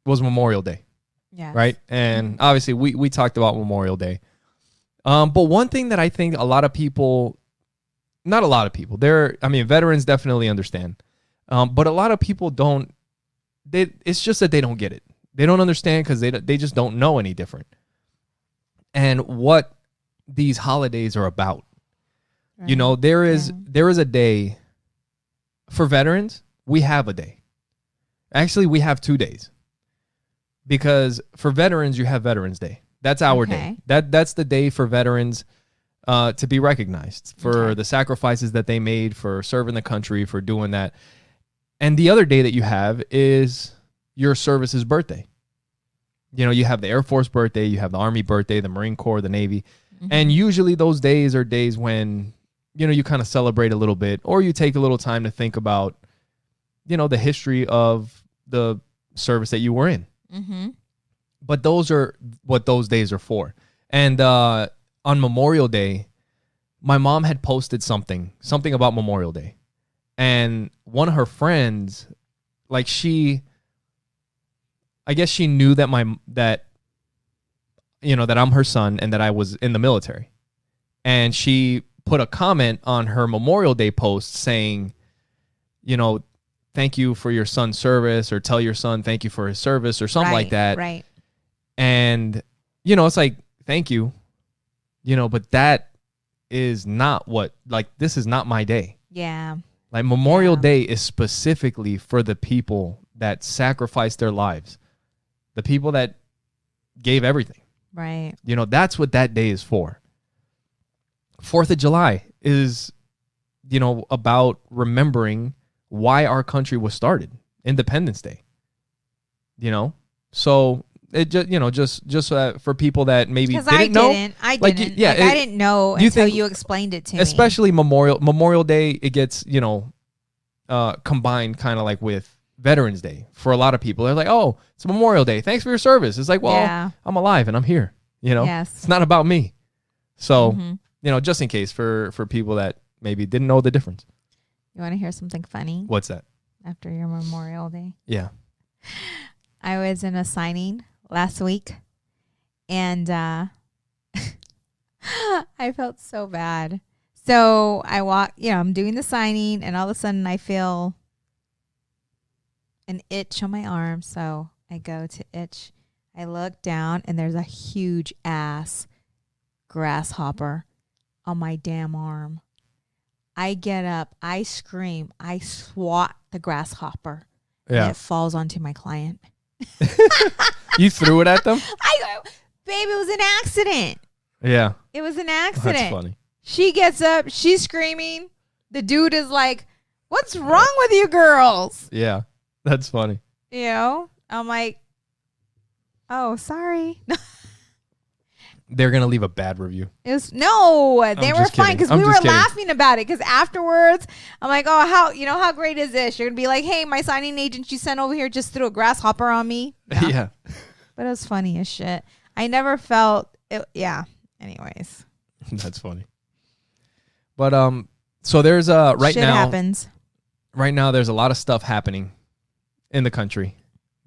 Memorial Day. Yeah. Right? And obviously we talked about Memorial Day. But one thing that I think a lot of people, not a lot of people, veterans definitely understand. But a lot of people don't. It's just that they don't get it. They don't understand because they just don't know any different. And what these holidays are about. Right. You know, there is a day for veterans. We have a day. Actually, we have 2 days. Because for veterans, you have Veterans Day. That's our day. That's the day for veterans to be recognized for the sacrifices that they made, for serving the country, for doing that. And the other day that you have is your service's birthday. You know, you have the Air Force birthday, you have the Army birthday, the Marine Corps, the Navy. And usually those days are days when, you know, you kind of celebrate a little bit, or you take a little time to think about, you know, the history of the service that you were in. But those are what those days are for. And on Memorial Day, my mom had posted something about Memorial Day. And one of her friends, like I guess she knew that that I'm her son and that I was in the military. And she put a comment on her Memorial Day post saying, you know, thank you for your son's service, or tell your son thank you for his service, or something like that. Right. And, you know, it's like, thank you, you know, but that is not this is not my day. Yeah. Like Memorial Day is specifically for the people that sacrificed their lives, the people that gave everything. Right. You know, that's what that day is for. 4th of July is, you know, about remembering why our country was started, Independence Day. You know, so it just, you know, just for people that maybe didn't know. I didn't. I didn't know until you explained it to me. Especially Memorial Day, it gets, you know, combined kind of like with Veterans Day. For a lot of people, they're like, oh, it's Memorial Day. Thanks for your service. It's like, well, I'm alive and I'm here. You know, it's not about me. So, you know, just in case for people that maybe didn't know the difference. You want to hear something funny? What's that? After your Memorial Day. Yeah. I was in a signing last week, and I felt so bad. So I walk, I'm doing the signing, and all of a sudden I feel an itch on my arm. So I go to itch. I look down, and there's a huge ass grasshopper on my damn arm. I get up, I scream, I swat the grasshopper, and it falls onto my client. You threw it at them? I go, babe, it was an accident. Yeah. It was an accident. That's funny. She gets up, she's screaming. The dude is like, what's wrong with you girls? Yeah, that's funny. You know, I'm like, oh, sorry. They're going to leave a bad review. They were fine because we were laughing about it. Because afterwards, I'm like, oh, how great is this? You're going to be like, hey, my signing agent you sent over here just threw a grasshopper on me. No. Yeah. But it was funny as shit. I never felt it. Yeah. Anyways. That's funny. But so there's right shit now happens. Right now there's a lot of stuff happening in the country.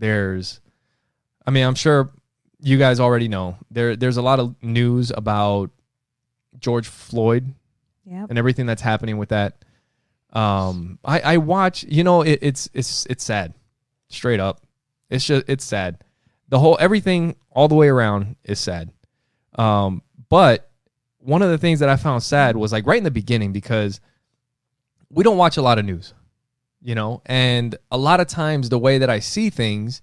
I'm sure you guys already know there's a lot of news about George Floyd and everything that's happening with that. I watch, it's sad, straight up. It's sad. Everything all the way around is sad. But one of the things that I found sad was like right in the beginning, because we don't watch a lot of news, and a lot of times the way that I see things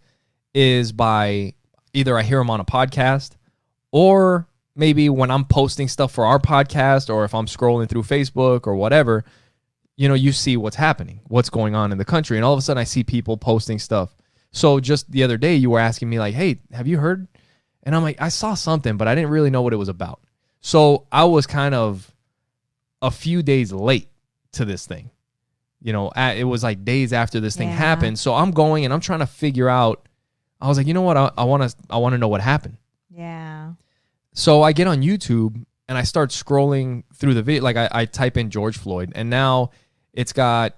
is by either I hear them on a podcast, or maybe when I'm posting stuff for our podcast, or if I'm scrolling through Facebook or whatever, you see what's happening, what's going on in the country. And all of a sudden I see people posting stuff. So just the other day you were asking me like, hey, have you heard? And I'm like, I saw something, but I didn't really know what it was about. So I was kind of a few days late to this thing. It was like days after this thing happened. So I'm going and I'm trying to figure out. I was like, you know what? I want to know what happened. Yeah. So I get on YouTube and I start scrolling through the video. Like I type in George Floyd, and now it's got,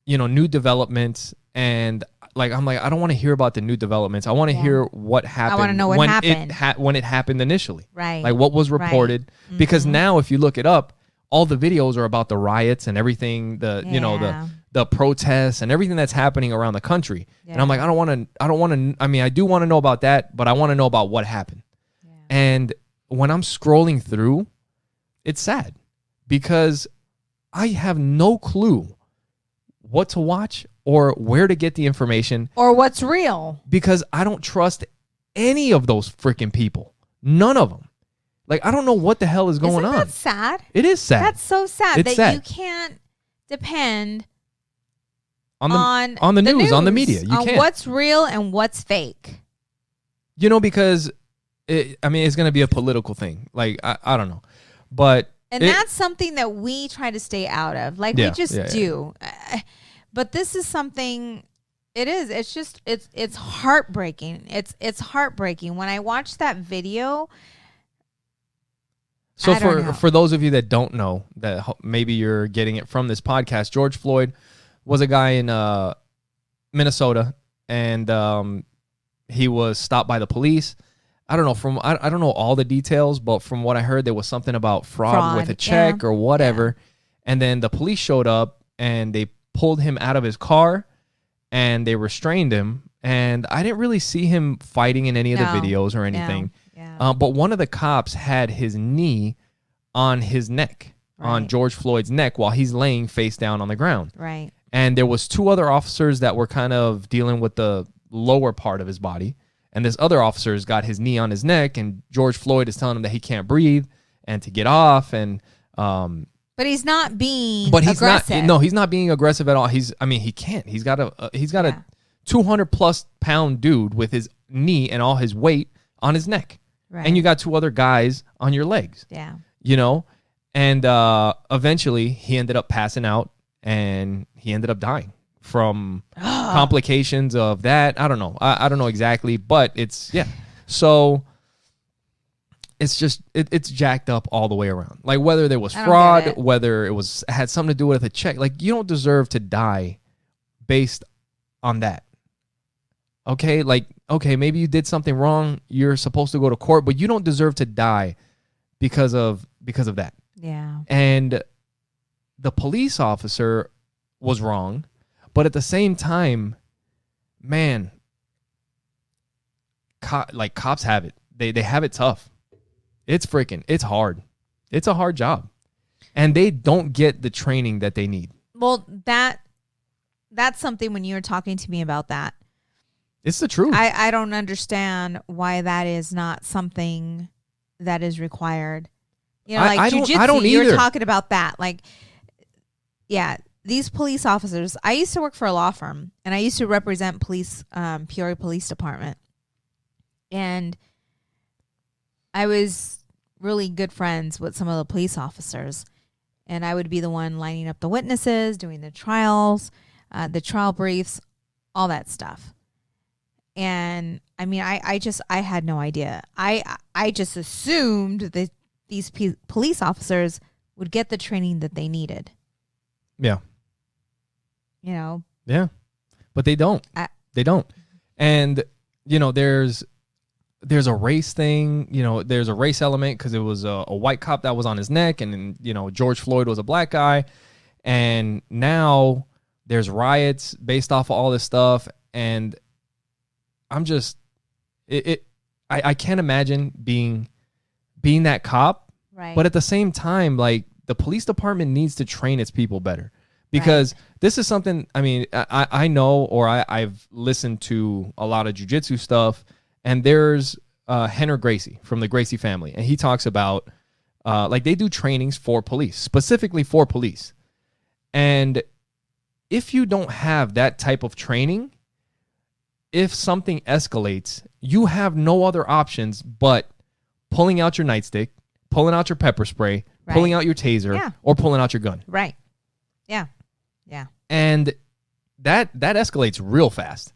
new developments, and like I'm like, I don't want to hear about the new developments. I want to hear what happened. I want to know what happened when it happened initially. Right. Like what was reported. Right. Because now if you look it up, all the videos are about the riots and everything, the protests and everything that's happening around the country. Yeah. And I'm like, I do want to know about that, but I want to know about what happened. Yeah. And when I'm scrolling through, it's sad because I have no clue what to watch or where to get the information. Or what's real. Because I don't trust any of those freaking people. None of them. Like, I don't know what the hell is going on. Isn't that sad? It is sad. That's so sad it's that sad. You can't depend on the news, on the media. You can't. What's real and what's fake. Because it's going to be a political thing. Like, I don't know. But that's something that we try to stay out of. Like, we just do. Yeah. But this is something, it is. It's just, it's heartbreaking. It's heartbreaking. When I watched that video. So for those of you that don't know, that maybe you're getting it from this podcast, George Floyd was a guy in Minnesota, and he was stopped by the police. I don't know I don't know all the details, but from what I heard, there was something about fraud with a check or whatever. Yeah. And then the police showed up and they pulled him out of his car and they restrained him. And I didn't really see him fighting in any of the videos or anything. No. Yeah. But one of the cops had his knee on his neck, on George Floyd's neck, while he's laying face down on the ground. Right. And there was two other officers that were kind of dealing with the lower part of his body. And this other officer's got his knee on his neck, and George Floyd is telling him that he can't breathe and to get off. And but he's not being aggressive. He's not being aggressive at all. He can't. He's got a 200 plus pound dude with his knee and all his weight on his neck. Right. And you got two other guys on your legs. Yeah. And eventually he ended up passing out and he ended up dying from complications of that. I don't know. I don't know exactly, but so it's just, it's jacked up all the way around. Like whether there was fraud, whether it had something to do with a check, like you don't deserve to die based on that. Okay. Like, okay, maybe you did something wrong. You're supposed to go to court, but you don't deserve to die because of that. Yeah. And the police officer was wrong, but at the same time, man, cops have it. They have it tough. It's hard. It's a hard job. And they don't get the training that they need. Well, that's something when you were talking to me about that. It's the truth. I don't understand why that is not something that is required. Like jiu-jitsu, I don't either. You're talking about that. Like, yeah, these police officers, I used to work for a law firm, and I used to represent Peoria Police Department. And I was really good friends with some of the police officers. And I would be the one lining up the witnesses, doing the trials, the trial briefs, all that stuff. And I had no idea. I just assumed that these police officers would get the training that they needed. Yeah. Yeah. But they don't. They don't. And, there's a race thing, there's a race element because it was a white cop that was on his neck, and then, George Floyd was a black guy. And now there's riots based off of all this stuff. And I'm just, I can't imagine being that cop. Right. But at the same time, like, the police department needs to train its people better, because this is something, I know, or I've listened to a lot of jiu-jitsu stuff, and there's Henry Gracie from the Gracie family, and he talks about, they do trainings for police, specifically for police. And if you don't have that type of training, if something escalates, you have no other options but pulling out your nightstick, pulling out your pepper spray, pulling out your taser, or pulling out your gun. Right. Yeah. Yeah. And that escalates real fast.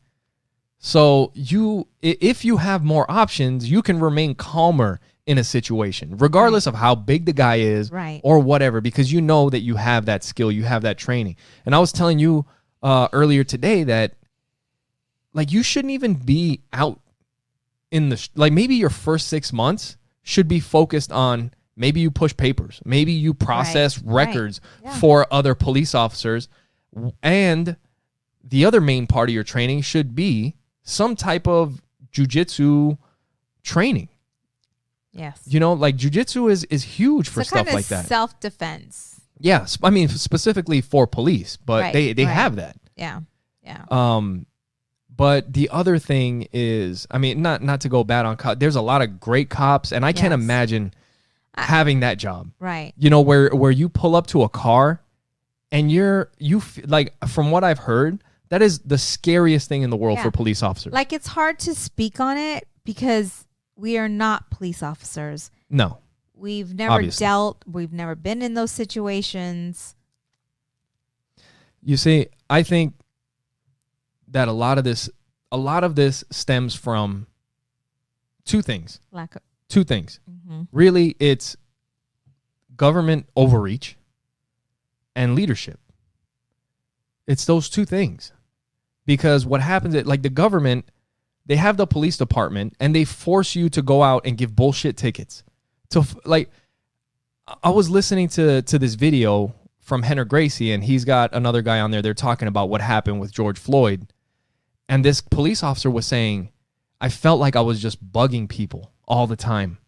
So if you have more options, you can remain calmer in a situation, regardless of how big the guy is or whatever, because you know that you have that skill, you have that training. And I was telling you earlier today that like you shouldn't even be out in the like maybe your first 6 months should be focused on maybe you push papers, maybe you process records for other police officers, and the other main part of your training should be some type of jiu-jitsu training. Yes. You know, like jiu-jitsu is huge for stuff like that. Self-defense. Yes. I mean, specifically for police, but they have that. Yeah. Yeah. But the other thing is, I mean, not to go bad on cops. There's a lot of great cops, and I can't imagine having that job. Right. You know, where you pull up to a car and like, from what I've heard, that is the scariest thing in the world for police officers. Like, it's hard to speak on it because we are not police officers. No. We've never we've never been in those situations. You see, I think that a lot of this stems from two things. Two things. Mm-hmm. Really, it's government overreach and leadership. It's those two things. Because what happens is, like, the government, they have the police department and they force you to go out and give bullshit tickets. Like, I was listening to this video from Henry Gracie, and he's got another guy on there. They're talking about what happened with George Floyd. And this police officer was saying, I felt like I was just bugging people all the time.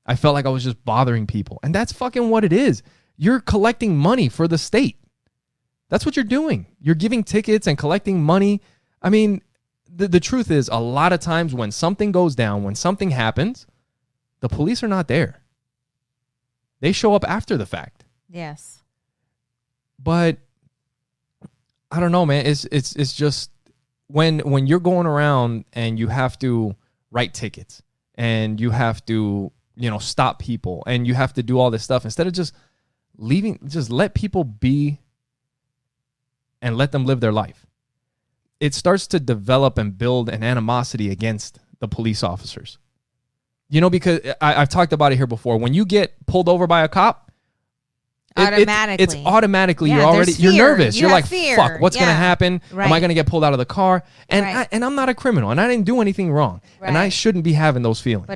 I felt like I was just bothering people. And that's fucking what it is. You're collecting money for the state. That's what you're doing. You're giving tickets and collecting money. I mean, the truth is, a lot of times when something goes down, when something happens, the police are not there. They show up after the fact. Yes. But I don't know, man. It's just when you're going around and you have to write tickets and you have to, you know, stop people and you have to do all this stuff, instead of just let people be and let them live their life. It starts to develop and build an animosity against the police officers. You know, because I've talked about it here before. When you get pulled over by a cop, it's automatically you're nervous. You're like, fear. Fuck, what's going to happen? Right. Am I going to get pulled out of the car? And and I'm not a criminal, and I didn't do anything wrong, and I shouldn't be having those feelings.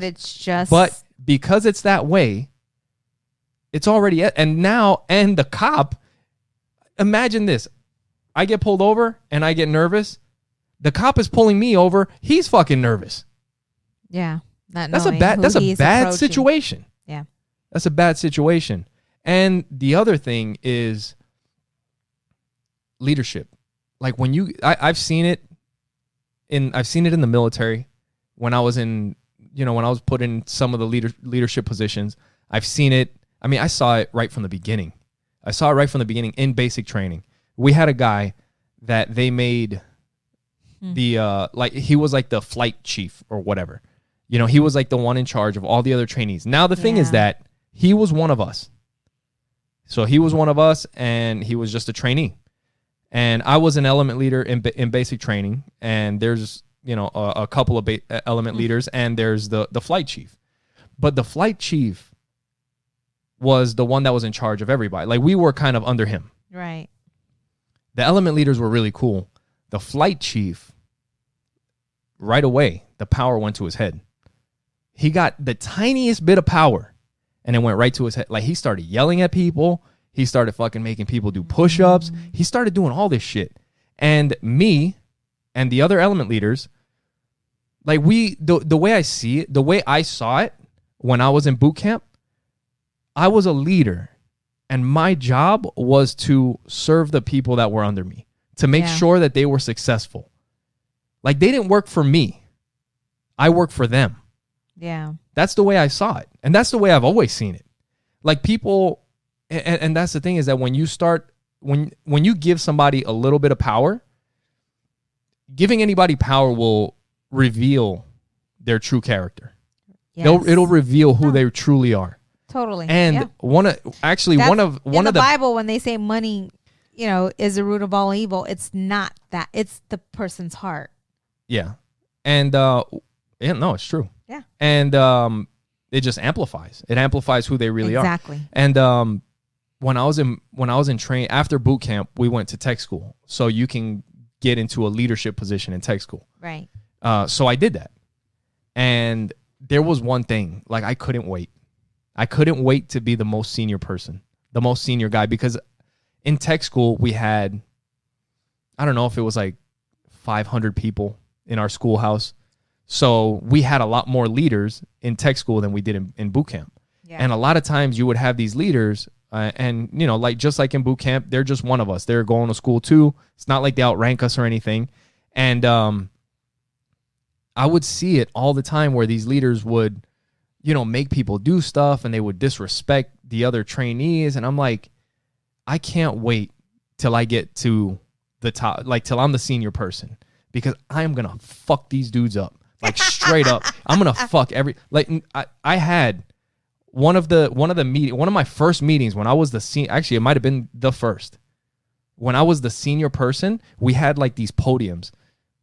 But because it's that way, it's already and the cop. Imagine this: I get pulled over and I get nervous. The cop is pulling me over. He's fucking nervous. Yeah, that's a bad situation. Yeah, that's a bad situation. And the other thing is leadership. Like when I've seen it in the military when I was when I was put in some of the leadership positions. I've seen it. I mean, I saw it right from the beginning. In basic training. We had a guy that they made he was like the flight chief or whatever. You know, he was like the one in charge of all the other trainees. Now the thing is that he was one of us. So he was one of us, and he was just a trainee. And I was an element leader in basic training, and there's, you know, a couple of element leaders, and there's the flight chief. But the flight chief was the one that was in charge of everybody. Like, we were kind of under him. Right. The element leaders were really cool. The flight chief, right away, the power went to his head. He got the tiniest bit of power, and it went right to his head. Like, he started yelling at people. He started fucking making people do push-ups. He started doing all this shit. And me and the other element leaders, like, the way I see it, the way I saw it when I was in boot camp, I was a leader. And my job was to serve the people that were under me, to make sure that they were successful. Like, they didn't work for me. I worked for them. Yeah. That's the way I saw it. And that's the way I've always seen it. Like, people, and that's the thing, is that when you start, when you give somebody a little bit of power, giving anybody power will reveal their true character. Yes. It'll reveal who they truly are. Totally. And one of the Bible, when they say money, you know, is the root of all evil, it's not that. It's the person's heart. Yeah. And no, it's true. Yeah. And it just amplifies. It amplifies who they really are. Exactly. And when I was in train after boot camp, we went to tech school, so you can get into a leadership position in tech school. Right. So I did that, and there was one thing, like I couldn't wait. I couldn't wait to be the most senior person, the most senior guy, because in tech school we had, I don't know if it was like 500 people in our schoolhouse. So we had a lot more leaders in tech school than we did in boot camp. Yeah. And a lot of times you would have these leaders and, you know, like just like in boot camp, they're just one of us. They're going to school too. It's not like they outrank us or anything. And I would see it all the time where these leaders would, you know, make people do stuff and they would disrespect the other trainees. And I'm like, I can't wait till I get to the top, like till I'm the senior person, because I'm going to fuck these dudes up. Like straight up. I'm going to fuck I had one of my first meetings when I was the senior, actually it might've been the first, when I was the senior person, we had like these podiums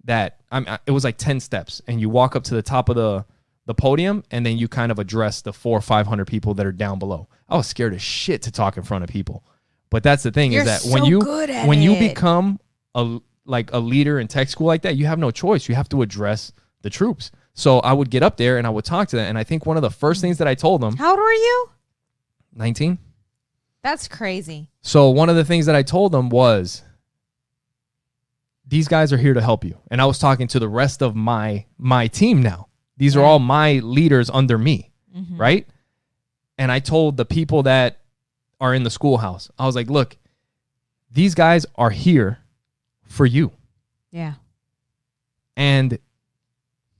that it was like 10 steps, and you walk up to the top of the podium, and then you kind of address the 400 or 500 people that are down below. I was scared as shit to talk in front of people. But that's the thing, is that when you become a leader in tech school like that, you have no choice. You have to address the troops. So I would get up there and I would talk to them. And I think one of the first things that I told them. How old were you? 19. That's crazy. So one of the things that I told them was, these guys are here to help you. And I was talking to the rest of my team now. These are all my leaders under me, right? And I told the people that are in the schoolhouse, I was like, look, these guys are here for you. Yeah. And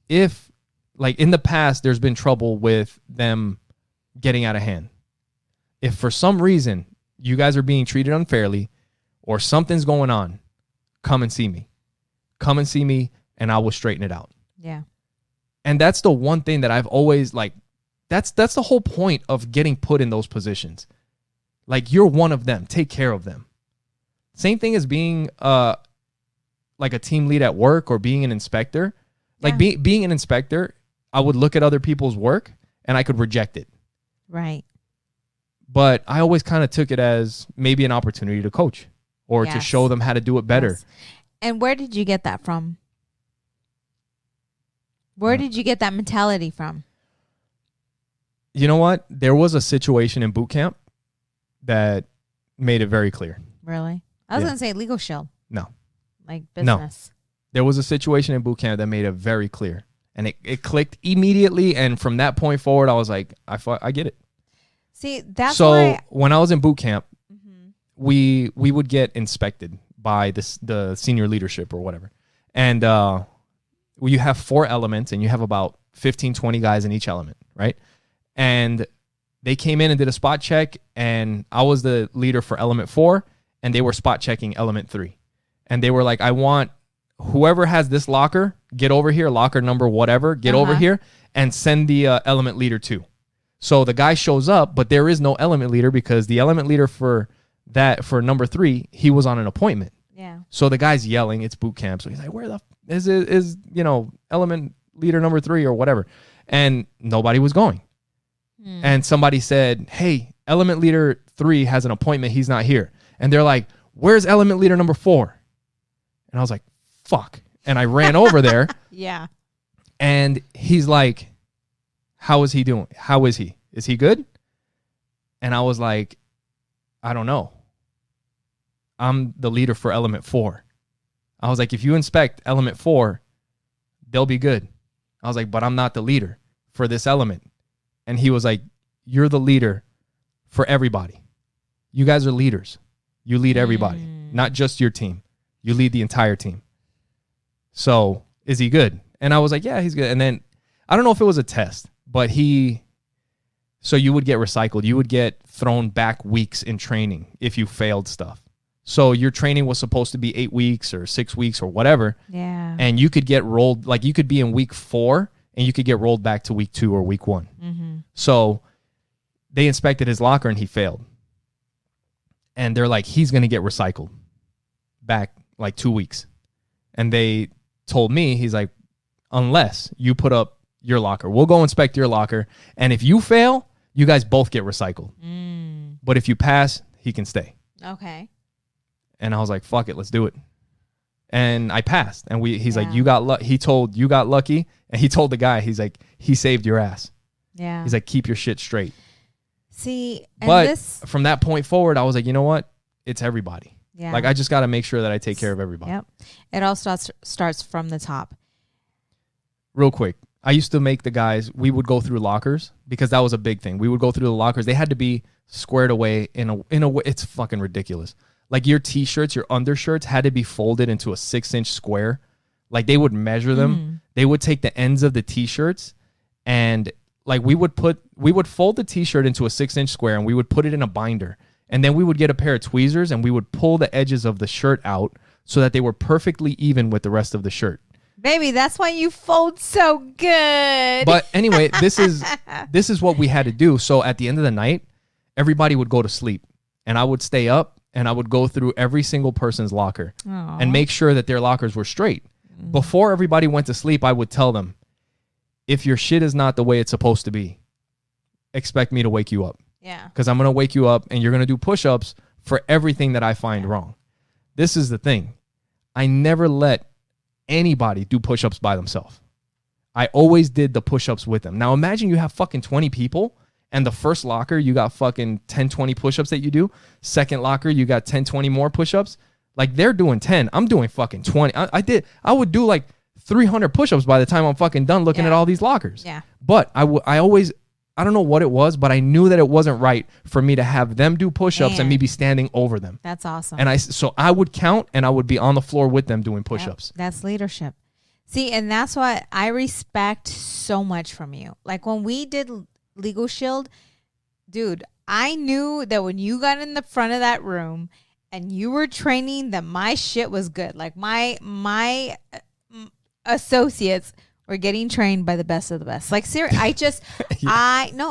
if, like in the past, there's been trouble with them getting out of hand. If for some reason you guys are being treated unfairly or something's going on, come and see me. Come and see me and I will straighten it out. Yeah. And that's the one thing that I've always that's the whole point of getting put in those positions. Like, you're one of them. Take care of them. Same thing as being like a team lead at work or being an inspector. Like being an inspector, I would look at other people's work and I could reject it. Right. But I always kind of took it as maybe an opportunity to coach or to show them how to do it better. Yes. And where did you get that from? Where did you get that mentality from? You know what? There was a situation in boot camp that made it very clear. Really? I was going to say legal shield. No. Like business. No. There was a situation in boot camp that made it very clear. And it clicked immediately. And from that point forward, I was like, I get it. See, that's so when I was in boot camp, we would get inspected by the senior leadership or whatever. And you have 4 elements and you have about 15, 20 guys in each element, right? And they came in and did a spot check, and I was the leader for element 4, and they were spot checking element 3. And they were like, I want whoever has this locker, get over here, locker number whatever, get over here, and send the element leader too. So the guy shows up, but there is no element leader because the element leader for number 3, he was on an appointment. Yeah. So the guy's yelling, it's boot camp. So he's like, where the is element leader number 3 or whatever. And nobody was going. And somebody said, hey, element leader 3 has an appointment. He's not here. And they're like, where's element leader number 4? And I was like, fuck. And I ran over there. Yeah. And he's like, how is he doing? How is he? Is he good? And I was like, I don't know. I'm the leader for element 4. I was like, if you inspect element 4, they'll be good. I was like, but I'm not the leader for this element. And he was like, you're the leader for everybody. You guys are leaders. You lead everybody, not just your team. You lead the entire team. So is he good? And I was like, yeah, he's good. And then I don't know if it was a test, but so you would get recycled. You would get thrown back weeks in training if you failed stuff. So your training was supposed to be 8 weeks or 6 weeks or whatever. Yeah. And you could get rolled, like you could be in week 4 and you could get rolled back to week 2 or week 1. So they inspected his locker and he failed. And they're like, he's going to get recycled back like 2 weeks. And they told me, he's like, unless you put up your locker. We'll go inspect your locker. And if you fail, you guys both get recycled. But if you pass, he can stay. Okay. And I was like, fuck it, let's do it. And I passed. And he's like, you got lucky. And he told the guy, he's like, he saved your ass. Yeah. He's like, keep your shit straight. See, but from that point forward, I was like, you know what? It's everybody. Yeah. Like, I just got to make sure that I take care of everybody. Yep. It all starts from the top. Real quick. I used to make the guys, we would go through lockers because that was a big thing. We would go through the lockers. They had to be squared away in a way. It's fucking ridiculous. Like your t-shirts, your undershirts had to be folded into a 6-inch square. Like they would measure them. They would take the ends of the t-shirts and like we would fold the t-shirt into a 6-inch square and we would put it in a binder. And then we would get a pair of tweezers and we would pull the edges of the shirt out so that they were perfectly even with the rest of the shirt. Baby, that's why you fold so good. But anyway, this is what we had to do. So at the end of the night, everybody would go to sleep and I would stay up and I would go through every single person's locker and make sure that their lockers were straight. Before everybody went to sleep, I would tell them, if your shit is not the way it's supposed to be, expect me to wake you up. Yeah. Because I'm going to wake you up and you're going to do push-ups for everything that I find wrong. This is the thing. I never let anybody do push-ups by themselves. I always did the push-ups with them. Now imagine you have fucking 20 people and the first locker, you got fucking 10, 20 push-ups that you do. Second locker, you got 10, 20 more push-ups. Like they're doing 10. I'm doing fucking 20. I would do like 300 push-ups by the time I'm fucking done looking at all these lockers. Yeah. But I always, I don't know what it was, but I knew that it wasn't right for me to have them do push-ups and me be standing over them. That's awesome. And so I would count and I would be on the floor with them doing push-ups. Yep. That's leadership. See, and that's what I respect so much from you. Like when we did Legal Shield, dude, I knew that when you got in the front of that room and you were training, that my shit was good. Like my associates were getting trained by the best of the best. Like seriously,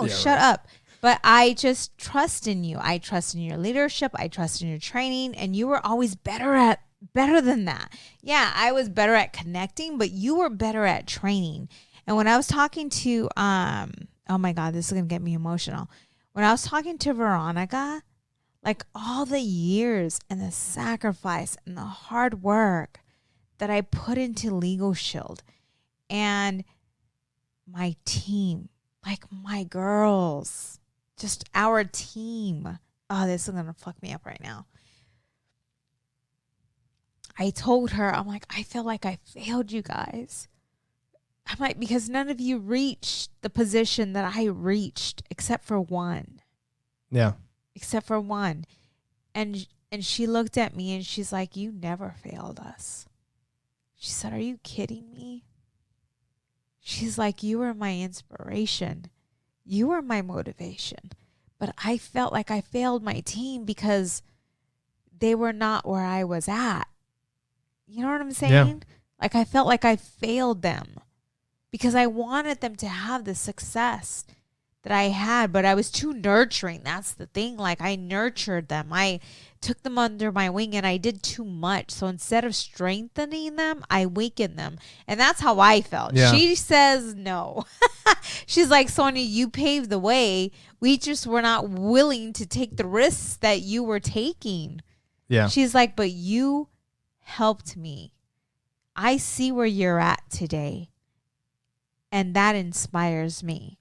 shut up. But I just trust in you. I trust in your leadership. I trust in your training, and you were always better than that. Yeah, I was better at connecting, but you were better at training. And when I was talking to oh my God, this is gonna get me emotional. When I was talking to Veronica, like all the years and the sacrifice and the hard work that I put into Legal Shield and my team, like my girls, just our team. Oh, this is going to fuck me up right now. I told her, I'm like, I feel like I failed you guys. I'm like, because none of you reached the position that I reached except for one. Yeah. Except for one. And she looked at me and she's like, you never failed us. She said, are you kidding me? She's like, you were my inspiration. You were my motivation. But I felt like I failed my team because they were not where I was at. You know what I'm saying? Yeah. Like I felt like I failed them because I wanted them to have the success that I had, but I was too nurturing. That's the thing. Like I nurtured them. I took them under my wing and I did too much. So instead of strengthening them, I weakened them. And that's how I felt. Yeah. She says no. She's like, Sonja, you paved the way. We just were not willing to take the risks that you were taking. Yeah. She's like, but you helped me. I see where you're at today. And that inspires me.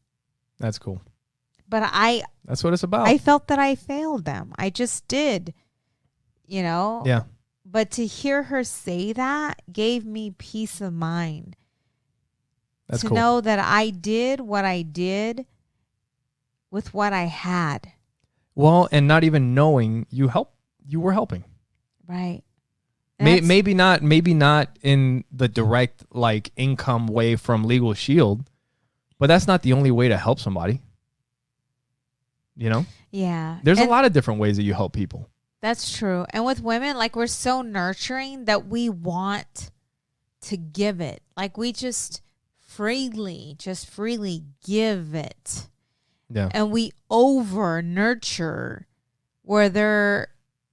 That's cool. But that's what it's about. I felt that I failed them. I just did, you know? Yeah. But to hear her say that gave me peace of mind. That's to cool. know that I did what I did with what I had. Well, and not even knowing you were helping. Right. Maybe not in the direct like income way from Legal Shield. But that's not the only way to help somebody. You know? Yeah. There's a lot of different ways that you help people. That's true. And with women, like we're so nurturing that we want to give it. Like we just freely give it. Yeah. And we over nurture where they're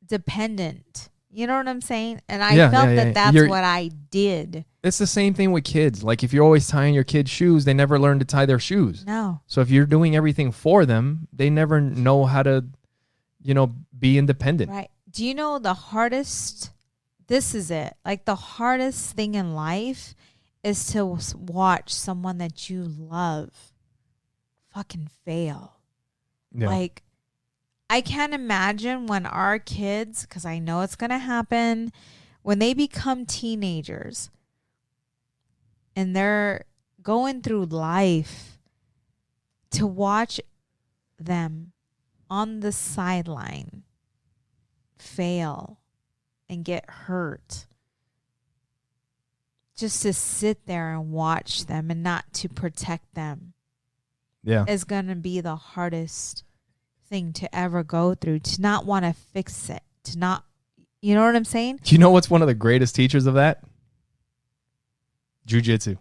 dependent. You know what I'm saying? And I felt that that's what I did. It's the same thing with kids. Like if you're always tying your kids' shoes, they never learn to tie their shoes. No. So if you're doing everything for them, they never know how to, be independent. Right. Do you know the hardest, this is it, like the hardest thing in life is to watch someone that you love fucking fail. Yeah. Like, I can't imagine when our kids, because I know it's going to happen, when they become teenagers and they're going through life, to watch them on the sideline fail and get hurt. Just to sit there and watch them and not to protect them. Yeah. Is going to be the hardest thing to ever go through, to not want to fix it, to not, you know what I'm saying? Do you know what's one of the greatest teachers of that? Jiu-jitsu.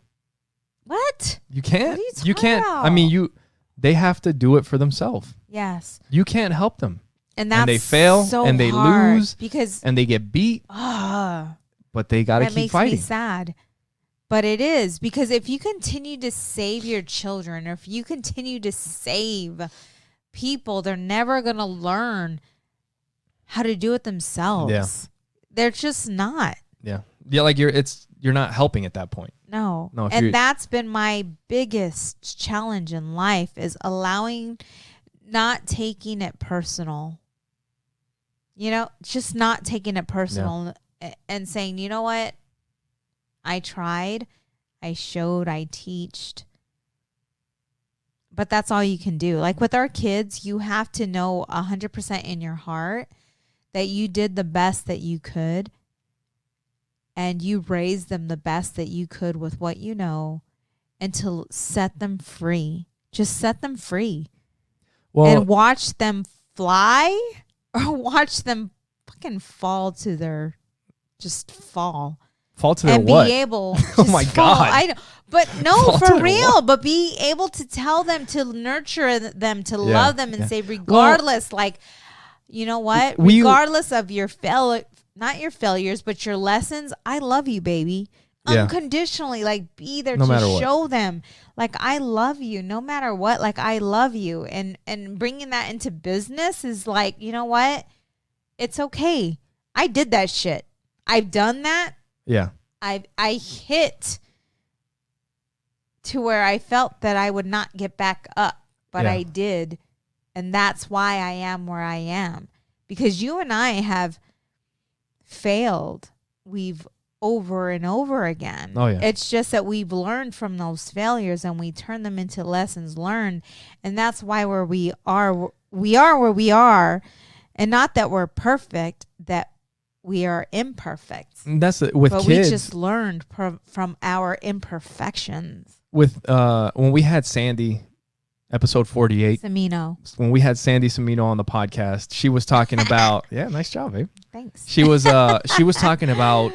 What? You can't. What are you can't. about? I mean, they have to do it for themselves. Yes. You can't help them. And that's they fail so and they hard lose because and they get beat. But they got to keep fighting. That makes me sad. But it is, because if you continue to save your children, or if you continue to save people, they're never going to learn how to do it themselves. Yeah. They're just not. Yeah. Yeah, like you're not helping at that point. No. No. And that's been my biggest challenge in life, is not taking it personal. Just not taking it personal and saying, you know what? I tried, I showed, I teached. But that's all you can do. Like with our kids, you have to know 100% in your heart that you did the best that you could. And you raised them the best that you could with what you know, and to set them free. Just set them free. And watch them fly, or watch them fucking fall to their, just fall. Fall to their and what? Be able. Oh my God! But no, for real. But be able to tell them, to nurture them, to love them, and say, regardless, you know what? Regardless of your not your failures, but your lessons, I love you, baby. Unconditionally, be there to show them, I love you no matter what. I love you, and bringing that into business is you know what? It's okay. I did that shit. I've done that. Yeah. I hit to where I felt that I would not get back up, but I did. And that's why I am where I am, because you and I have failed. We've over and over again. Oh, yeah. It's just that we've learned from those failures and we turn them into lessons learned. And that's why where we are where we are, and not that we're perfect, that we are imperfect. And that's with but kids. We just learned from our imperfections. With when we had Sandy, episode 48. Semino. When we had Sandy Semino on the podcast, she was talking about nice job, babe. Thanks. She was talking about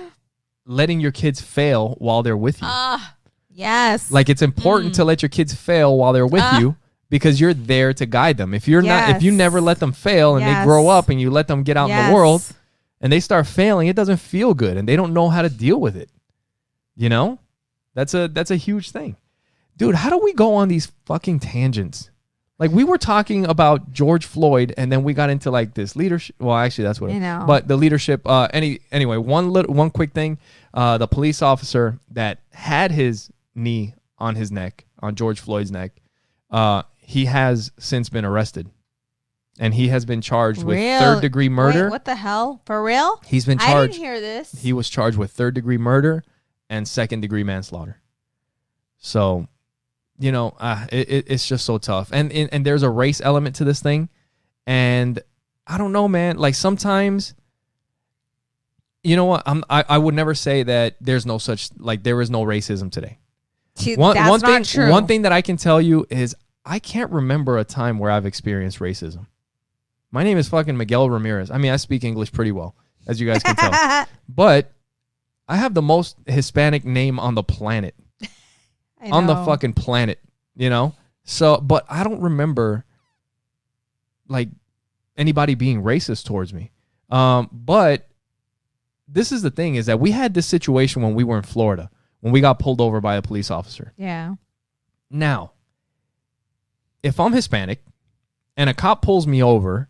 letting your kids fail while they're with you. Yes. It's important to let your kids fail while they're with you, because you're there to guide them. If you're not, if you never let them fail and they grow up and you let them get out in the world and they start failing, it doesn't feel good and they don't know how to deal with it. That's a huge thing. Dude, how do we go on these fucking tangents? We were talking about George Floyd, and then we got into this leadership. Well, actually, that's what. But the leadership. Anyway, one quick thing. The police officer that had his knee on his neck, on George Floyd's neck, he has since been arrested, and he has been charged with third-degree murder. Wait, what the hell? For real? He's been charged. I didn't hear this. He was charged with third-degree murder and second-degree manslaughter. So. It's just so tough. And there's a race element to this thing. And I don't know, man. Sometimes, you know what? I would never say that there's no such, there is no racism today. That's not true. One thing that I can tell you is I can't remember a time where I've experienced racism. My name is fucking Miguel Ramirez. I mean, I speak English pretty well, as you guys can tell. But I have the most Hispanic name on the planet. On the fucking planet, So, but I don't remember anybody being racist towards me. But this is the thing, is that we had this situation when we were in Florida, when we got pulled over by a police officer. Yeah. Now, if I'm Hispanic and a cop pulls me over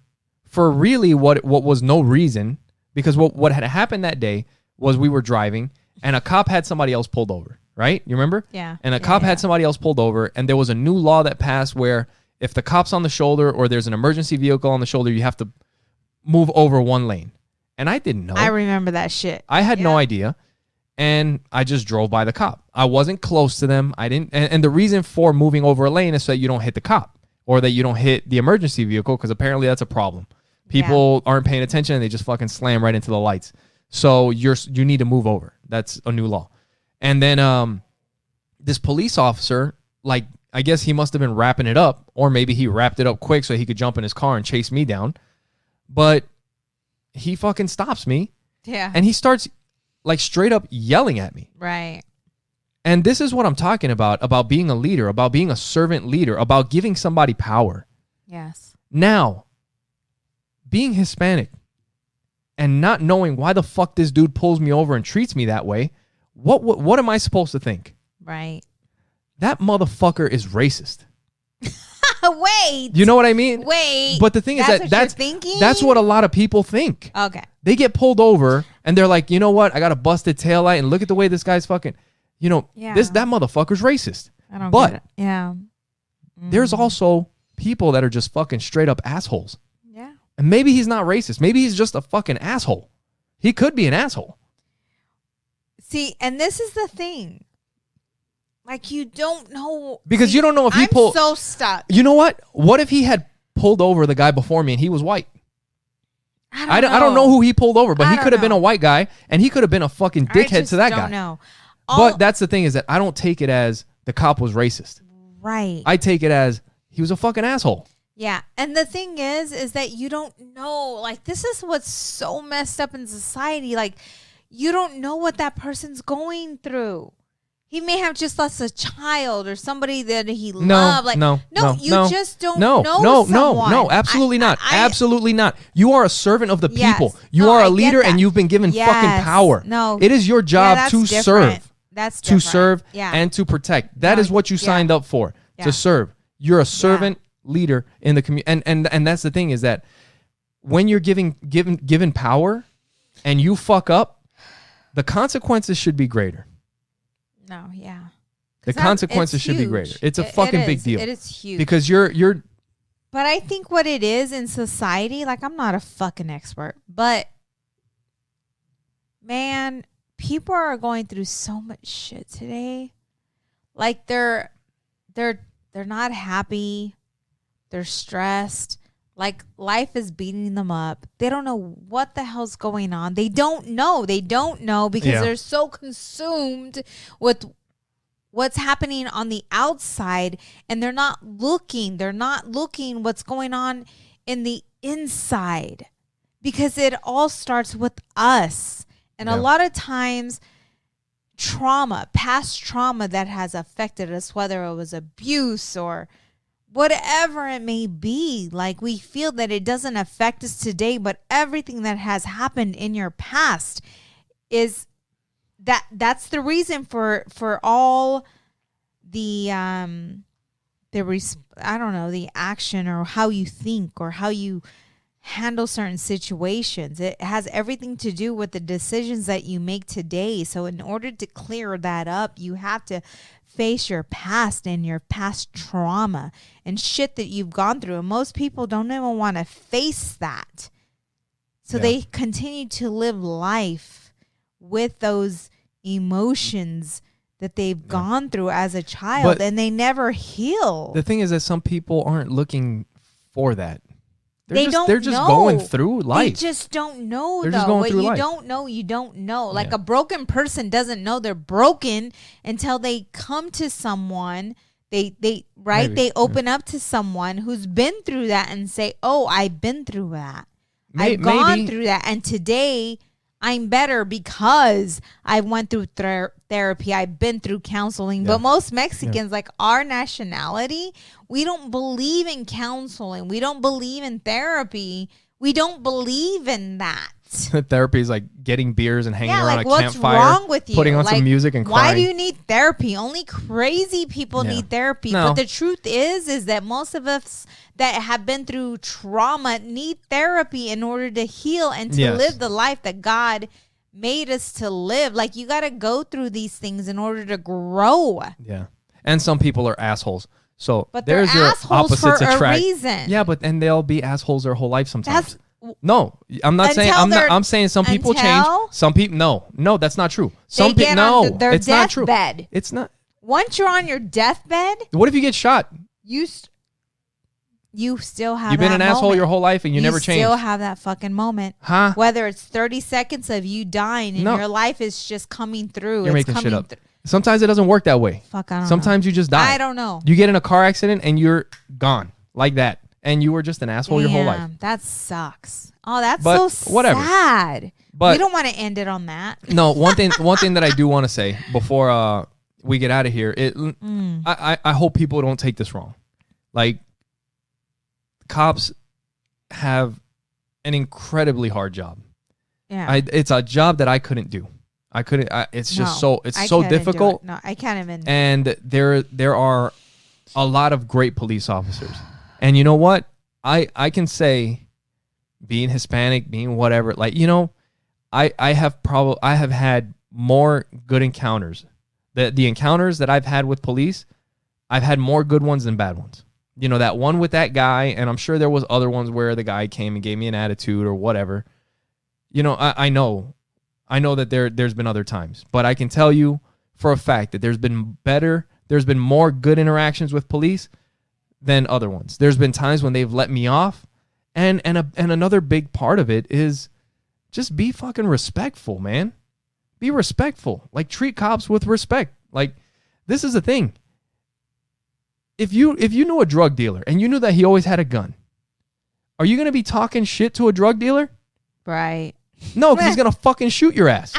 for really what was no reason, because what had happened that day was we were driving and a cop had somebody else pulled over, right? You remember? Yeah. And a cop had somebody else pulled over, and there was a new law that passed where if the cop's on the shoulder or there's an emergency vehicle on the shoulder, you have to move over one lane. And I didn't know. I remember that shit. I had no idea. And I just drove by the cop. I wasn't close to them. I didn't. And the reason for moving over a lane is so that you don't hit the cop or that you don't hit the emergency vehicle, because apparently that's a problem. People aren't paying attention and they just fucking slam right into the lights. So you need to move over. That's a new law. And then this police officer, like, I guess he must have been wrapping it up, or maybe he wrapped it up quick so he could jump in his car and chase me down. But he fucking stops me. Yeah. And he starts like straight up yelling at me. Right. And this is what I'm talking about being a leader, about being a servant leader, about giving somebody power. Yes. Now, being Hispanic and not knowing why the fuck this dude pulls me over and treats me that way, what am I supposed to think? Right. That motherfucker is racist. Wait. You know what I mean? Wait. But the thing is that's what a lot of people think. Okay. They get pulled over and they're like, you know what? I got a busted taillight and look at the way this guy's fucking, that motherfucker's racist. I don't but get it. Yeah. There's also people that are just fucking straight up assholes. Yeah. And maybe he's not racist. Maybe he's just a fucking asshole. He could be an asshole. See, and this is the thing. Like, you don't know. Because you don't know if he pulled. I'm so stuck. You know what? What if he had pulled over the guy before me and he was white? I don't know who he pulled over, but he could have been a white guy and he could have been a fucking dickhead to that guy. I don't know. But that's the thing, is that I don't take it as the cop was racist. Right. I take it as he was a fucking asshole. Yeah. And the thing is that you don't know. Like, this is what's so messed up in society. Like, you don't know what that person's going through. He may have just lost a child or somebody that he loved. Like, you just don't know someone. No, absolutely not. Absolutely not. You are a servant of the people. You are a leader and you've been given fucking power. No. It is your job to serve. That's different. To serve and to protect. That is what you signed up for, to serve. You're a servant leader in the community. And that's the thing, is that when you're given power and you fuck up, the consequences should be greater. No, yeah. The consequences should be greater. It's a fucking big deal. It is huge. Because you're But I think what it is in society, like, I'm not a fucking expert, but man, people are going through so much shit today. Like, they're not happy. They're stressed. Like, life is beating them up. They don't know what the hell's going on. They don't know. Because they're so consumed with what's happening on the outside, and they're not looking what's going on in the inside, because it all starts with us. And a lot of times, past trauma that has affected us, whether it was abuse or whatever it may be, like, we feel that it doesn't affect us today, but everything that has happened in your past is that's the reason for all the the action, or how you think, or how you handle certain situations. It has everything to do with the decisions that you make today. So in order to clear that up, you have to face your past and your past trauma and shit that you've gone through. And most people don't even want to face that. So they continue to live life with those emotions that they've gone through as a child, and they never heal. The thing is that some people aren't looking for that. They're just going through life. They just don't know. They're just going through life. You don't know. Like, a broken person doesn't know they're broken until they come to someone. They open up to someone who's been through that and say, "Oh, I've been through that. I've gone through that, and today I'm better because I went through therapy. I've been through counseling." But most Mexicans, like our nationality, we don't believe in counseling. We don't believe in therapy. We don't believe in that. Therapy is like getting beers and hanging around a what's campfire, wrong with you? putting on some music and crying. Why do you need therapy? Only crazy people need therapy. No. But the truth is that most of us that have been through trauma need therapy in order to heal and to live the life that God made us to live. Like, you got to go through these things in order to grow. Yeah. And some people are assholes. So but there's they're your assholes opposites for attract. a reason. Yeah, and they'll be assholes their whole life sometimes. No, I'm not saying I'm saying some people change. Some people no, that's not true. Some people no, it's not true. Bed. It's not. Once you're on your deathbed, what if you get shot? You still have. You've been an asshole your whole life and you never changed. You still have that fucking moment, huh? Whether it's 30 seconds of you dying and your life is just coming through. You're making shit up. Sometimes it doesn't work that way. Fuck, I don't know. Sometimes you just die. I don't know. You get in a car accident and you're gone like that. And you were just an asshole your whole life. That sucks. Oh, that's so sad. But we don't want to end it on that. No, one thing that I do want to say before we get out of here, I hope people don't take this wrong. Like, cops have an incredibly hard job. Yeah. It's a job that I couldn't do. It's so difficult. No, I can't even. And there are a lot of great police officers. And you know what? I can say, being Hispanic, being whatever, like, you know, I have had more good encounters. The encounters that I've had with police, I've had more good ones than bad ones. You know, that one with that guy, and I'm sure there was other ones where the guy came and gave me an attitude or whatever. You know, I know that there's been other times, but I can tell you for a fact that there's been more good interactions with police than other ones. There's been times when they've let me off, and another big part of it is just be fucking respectful, man. Be respectful. Like, treat cops with respect. Like, this is the thing. If you knew a drug dealer and you knew that he always had a gun, are you going to be talking shit to a drug dealer? Right. No, because he's going to fucking shoot your ass.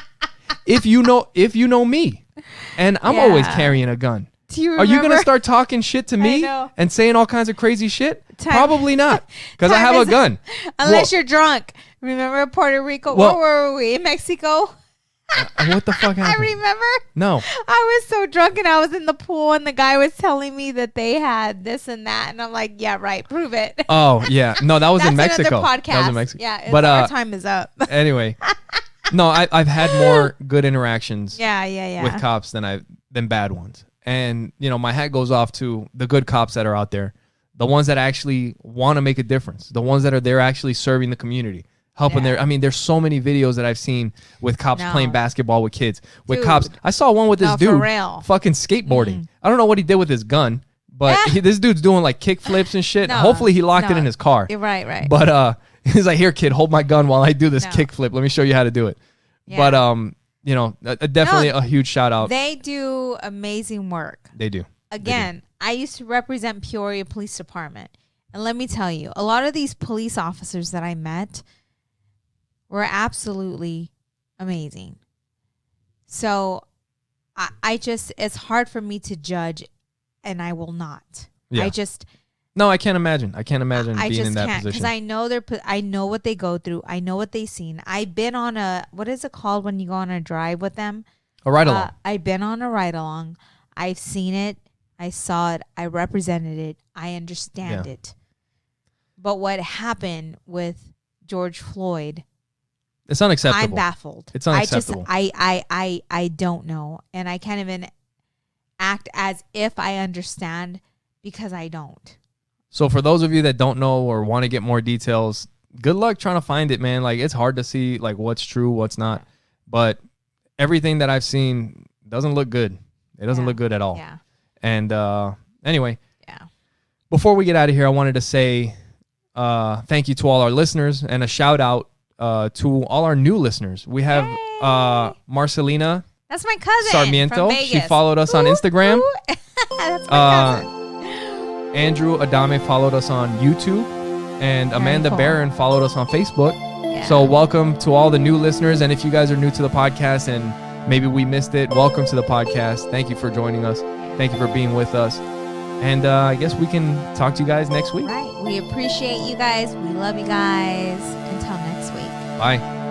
If you know me, and I'm always carrying a gun. Are you going to start talking shit to me and saying all kinds of crazy shit? Probably not, because I have a gun. Unless you're drunk. Remember Puerto Rico? Where were we? In Mexico? What the fuck happened? I remember. No. I was so drunk and I was in the pool and the guy was telling me that they had this and that. And I'm like, yeah, right. Prove it. Oh, yeah. No, that was in Mexico. Podcast. That was in Mexico. Yeah, but our time is up. Anyway. No, I've had more good interactions with cops than bad ones. And, you know, my hat goes off to the good cops that are out there. The ones that actually want to make a difference. The ones that are there actually serving the community. Helping there's so many videos that I've seen with cops playing basketball with kids. With cops. I saw one with this dude fucking skateboarding. I don't know what he did with his gun, but this dude's doing like kick flips and shit. Hopefully he locked it in his car. Right. But he's like, here, kid, hold my gun while I do this kick flip. Let me show you how to do it. Yeah. But, you know, definitely a huge shout out. They do amazing work. They do. Again, I used to represent Peoria Police Department. And let me tell you, a lot of these police officers that I met were absolutely amazing. So I just, it's hard for me to judge, and I will not. Yeah. No, I can't imagine. I can't imagine being in that position. Because I know what they go through. I know what they've seen. I've been on what is it called when you go on a drive with them? A ride along. I've been on a ride along. I've seen it. I saw it. I represented it. I understand it. But what happened with George Floyd, it's unacceptable. I'm baffled. It's unacceptable. I don't know. And I can't even act as if I understand, because I don't. So for those of you that don't know or want to get more details, good luck trying to find it, man. Like, it's hard to see like what's true, what's not. But everything that I've seen doesn't look good. It doesn't look good at all. Yeah. And anyway, before we get out of here, I wanted to say thank you to all our listeners and a shout out to all our new listeners. We have Marcelina. That's my cousin. Sarmiento. From Vegas. She followed us on Instagram. That's my cousin. Andrew Adame followed us on YouTube, and Amanda Barron followed us on Facebook. Yeah. So welcome to all the new listeners. And if you guys are new to the podcast and maybe we missed it, welcome to the podcast. Thank you for joining us. Thank you for being with us. And I guess we can talk to you guys next week. Right. We appreciate you guys. We love you guys. Until next week. Bye.